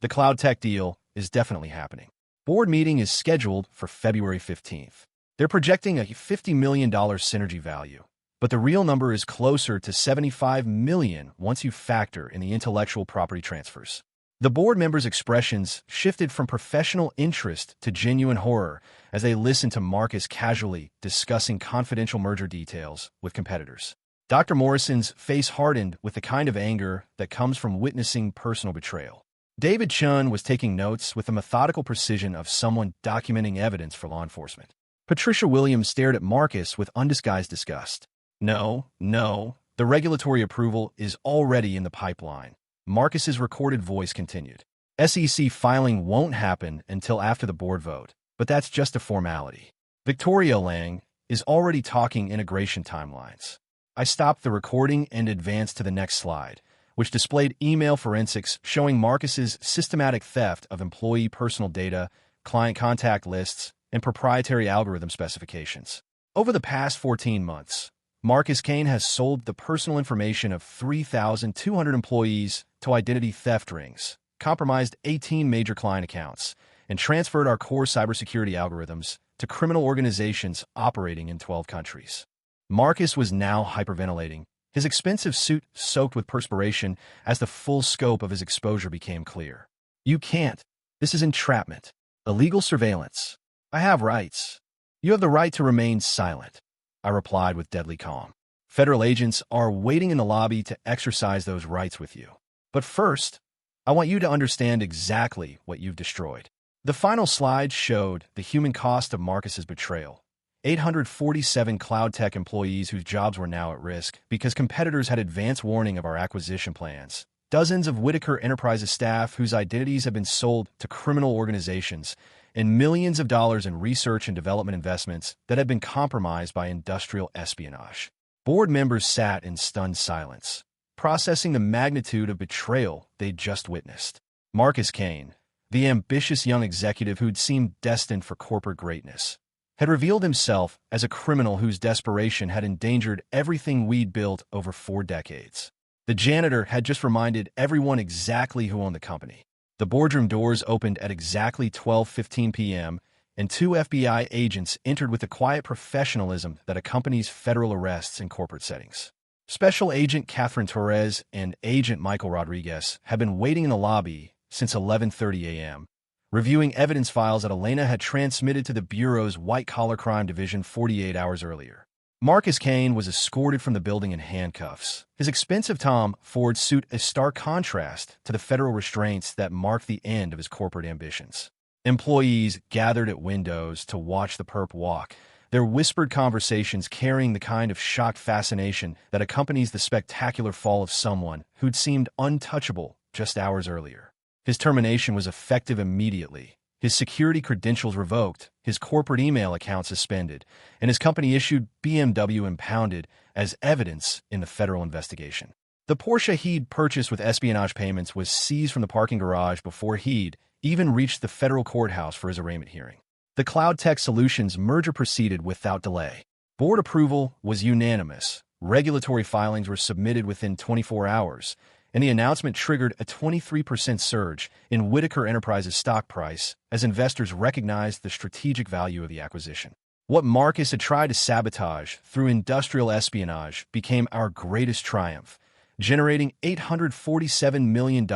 the cloud tech deal is definitely happening. Board meeting is scheduled for February 15th. They're projecting a $50 million synergy value, but the real number is closer to $75 million once you factor in the intellectual property transfers. The board members' expressions shifted from professional interest to genuine horror as they listened to Marcus casually discussing confidential merger details with competitors. Dr. Morrison's face hardened with the kind of anger that comes from witnessing personal betrayal. David Chun was taking notes with the methodical precision of someone documenting evidence for law enforcement. Patricia Williams stared at Marcus with undisguised disgust. No, the regulatory approval is already in the pipeline. Marcus's recorded voice continued. SEC filing won't happen until after the board vote, but that's just a formality. Victoria Lang is already talking integration timelines. I stopped the recording and advanced to the next slide, which displayed email forensics showing Marcus's systematic theft of employee personal data, client contact lists, and proprietary algorithm specifications. Over the past 14 months, Marcus Kane has sold the personal information of 3,200 employees to identity theft rings, compromised 18 major client accounts, and transferred our core cybersecurity algorithms to criminal organizations operating in 12 countries. Marcus was now hyperventilating, his expensive suit soaked with perspiration as the full scope of his exposure became clear. You can't. This is entrapment. Illegal surveillance. I have rights. You have the right to remain silent, I replied with deadly calm. Federal agents are waiting in the lobby to exercise those rights with you. But first, I want you to understand exactly what you've destroyed. The final slide showed the human cost of Marcus's betrayal. 847 cloud tech employees whose jobs were now at risk because competitors had advance warning of our acquisition plans. Dozens of Whitaker Enterprises staff whose identities have been sold to criminal organizations, and millions of dollars in research and development investments that had been compromised by industrial espionage. Board members sat in stunned silence, processing the magnitude of betrayal they'd just witnessed. Marcus Kane, the ambitious young executive who'd seemed destined for corporate greatness, had revealed himself as a criminal whose desperation had endangered everything we'd built over 4 decades. The janitor had just reminded everyone exactly who owned the company. The boardroom doors opened at exactly 12:15 p.m., and 2 FBI agents entered with the quiet professionalism that accompanies federal arrests in corporate settings. Special Agent Catherine Torres and Agent Michael Rodriguez had been waiting in the lobby since 11:30 a.m., reviewing evidence files that Elena had transmitted to the Bureau's white-collar crime division 48 hours earlier. Marcus Kane was escorted from the building in handcuffs, his expensive Tom Ford suit a stark contrast to the federal restraints that marked the end of his corporate ambitions. Employees gathered at windows to watch the perp walk, their whispered conversations carrying the kind of shocked fascination that accompanies the spectacular fall of someone who'd seemed untouchable just hours earlier. His termination was effective immediately, his security credentials revoked, his corporate email account suspended, and his company issued BMW impounded as evidence in the federal investigation. The Porsche he'd purchased with espionage payments was seized from the parking garage before he'd even reached the federal courthouse for his arraignment hearing. The Cloud Tech Solutions merger proceeded without delay. Board approval was unanimous. Regulatory filings were submitted within 24 hours, and the announcement triggered a 23% surge in Whitaker Enterprises' stock price as investors recognized the strategic value of the acquisition. What Marcus had tried to sabotage through industrial espionage became our greatest triumph, generating $847 million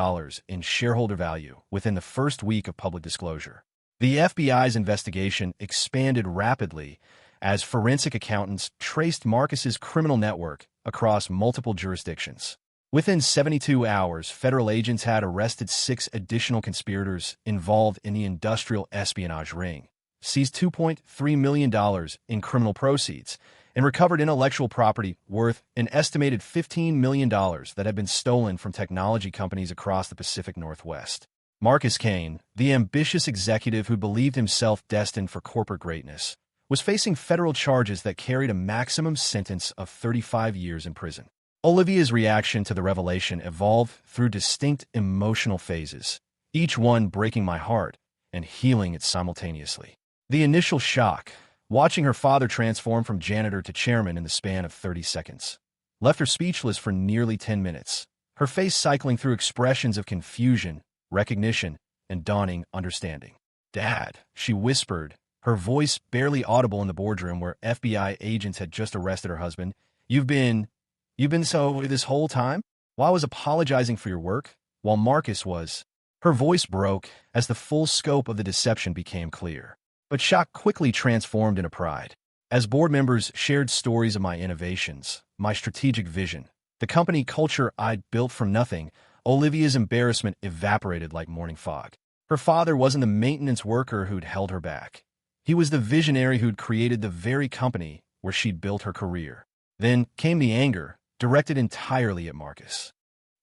in shareholder value within the first week of public disclosure. The FBI's investigation expanded rapidly as forensic accountants traced Marcus's criminal network across multiple jurisdictions. Within 72 hours, federal agents had arrested 6 additional conspirators involved in the industrial espionage ring, seized $2.3 million in criminal proceeds, and recovered intellectual property worth an estimated $15 million that had been stolen from technology companies across the Pacific Northwest. Marcus Kane, the ambitious executive who believed himself destined for corporate greatness, was facing federal charges that carried a maximum sentence of 35 years in prison. Olivia's reaction to the revelation evolved through distinct emotional phases, each one breaking my heart and healing it simultaneously. The initial shock, watching her father transform from janitor to chairman in the span of 30 seconds, left her speechless for nearly 10 minutes, her face cycling through expressions of confusion, recognition, and dawning understanding. "Dad," she whispered, her voice barely audible in the boardroom where FBI agents had just arrested her husband. You've been so this whole time? While I was apologizing for your work? While Marcus was..." Her voice broke as the full scope of the deception became clear. But shock quickly transformed into pride. As board members shared stories of my innovations, my strategic vision, the company culture I'd built from nothing, Olivia's embarrassment evaporated like morning fog. Her father wasn't the maintenance worker who'd held her back. He was the visionary who'd created the very company where she'd built her career. Then came the anger, directed entirely at Marcus.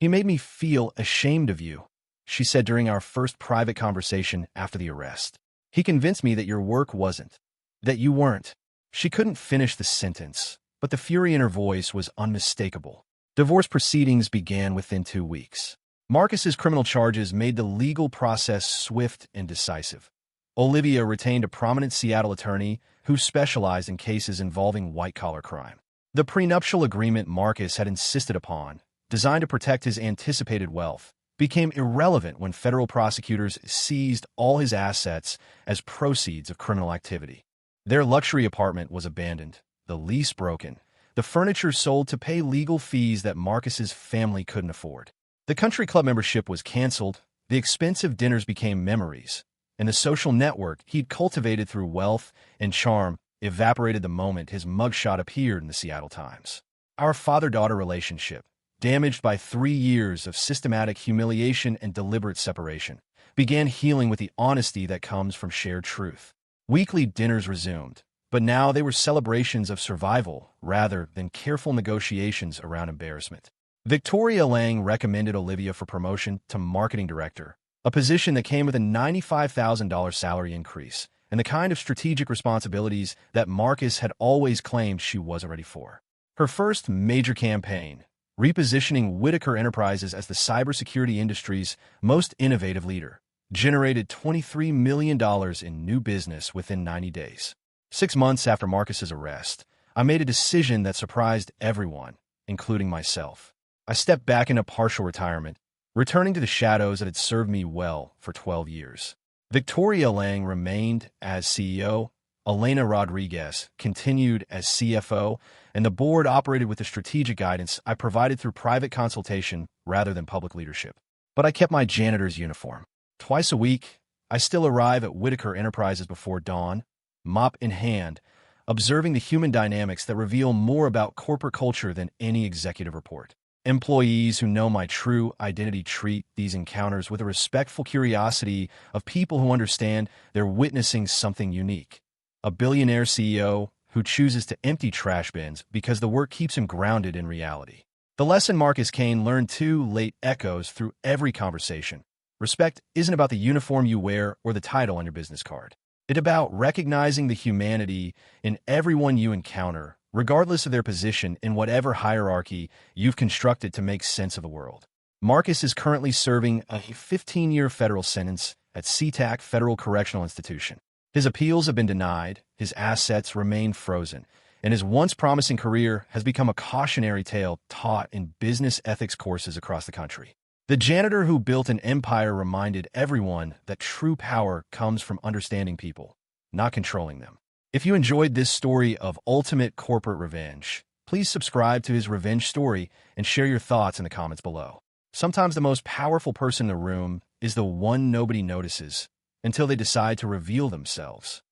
"He made me feel ashamed of you," she said during our first private conversation after the arrest. "He convinced me that your work wasn't, that you weren't." She couldn't finish the sentence, but the fury in her voice was unmistakable. Divorce proceedings began within 2 weeks. Marcus's criminal charges made the legal process swift and decisive. Olivia retained a prominent Seattle attorney who specialized in cases involving white-collar crime. The prenuptial agreement Marcus had insisted upon, designed to protect his anticipated wealth, became irrelevant when federal prosecutors seized all his assets as proceeds of criminal activity. Their luxury apartment was abandoned, the lease broken, the furniture sold to pay legal fees that Marcus's family couldn't afford. The country club membership was canceled, the expensive dinners became memories, and the social network he'd cultivated through wealth and charm evaporated the moment his mugshot appeared in the Seattle Times. Our father-daughter relationship, damaged by 3 years of systematic humiliation and deliberate separation, began healing with the honesty that comes from shared truth. Weekly dinners resumed, but now they were celebrations of survival rather than careful negotiations around embarrassment. Victoria Lang recommended Olivia for promotion to marketing director, a position that came with a $95,000 salary increase and the kind of strategic responsibilities that Marcus had always claimed she wasn't ready for. Her first major campaign, repositioning Whitaker Enterprises as the cybersecurity industry's most innovative leader, generated $23 million in new business within 90 days. 6 months after Marcus's arrest, I made a decision that surprised everyone, including myself. I stepped back into partial retirement, returning to the shadows that had served me well for 12 years. Victoria Lang remained as CEO, Elena Rodriguez continued as CFO, and the board operated with the strategic guidance I provided through private consultation rather than public leadership. But I kept my janitor's uniform. Twice a week, I still arrive at Whitaker Enterprises before dawn, mop in hand, observing the human dynamics that reveal more about corporate culture than any executive report. Employees who know my true identity treat these encounters with a respectful curiosity of people who understand they're witnessing something unique. A billionaire CEO who chooses to empty trash bins because the work keeps him grounded in reality. The lesson Marcus Kane learned too late echoes through every conversation. Respect isn't about the uniform you wear or the title on your business card. It's about recognizing the humanity in everyone you encounter, regardless of their position in whatever hierarchy you've constructed to make sense of the world. Marcus is currently serving a 15-year federal sentence at SeaTac Federal Correctional Institution. His appeals have been denied, his assets remain frozen, and his once promising career has become a cautionary tale taught in business ethics courses across the country. The janitor who built an empire reminded everyone that true power comes from understanding people, not controlling them. If you enjoyed this story of ultimate corporate revenge, please subscribe to his revenge story and share your thoughts in the comments below. Sometimes the most powerful person in the room is the one nobody notices until they decide to reveal themselves.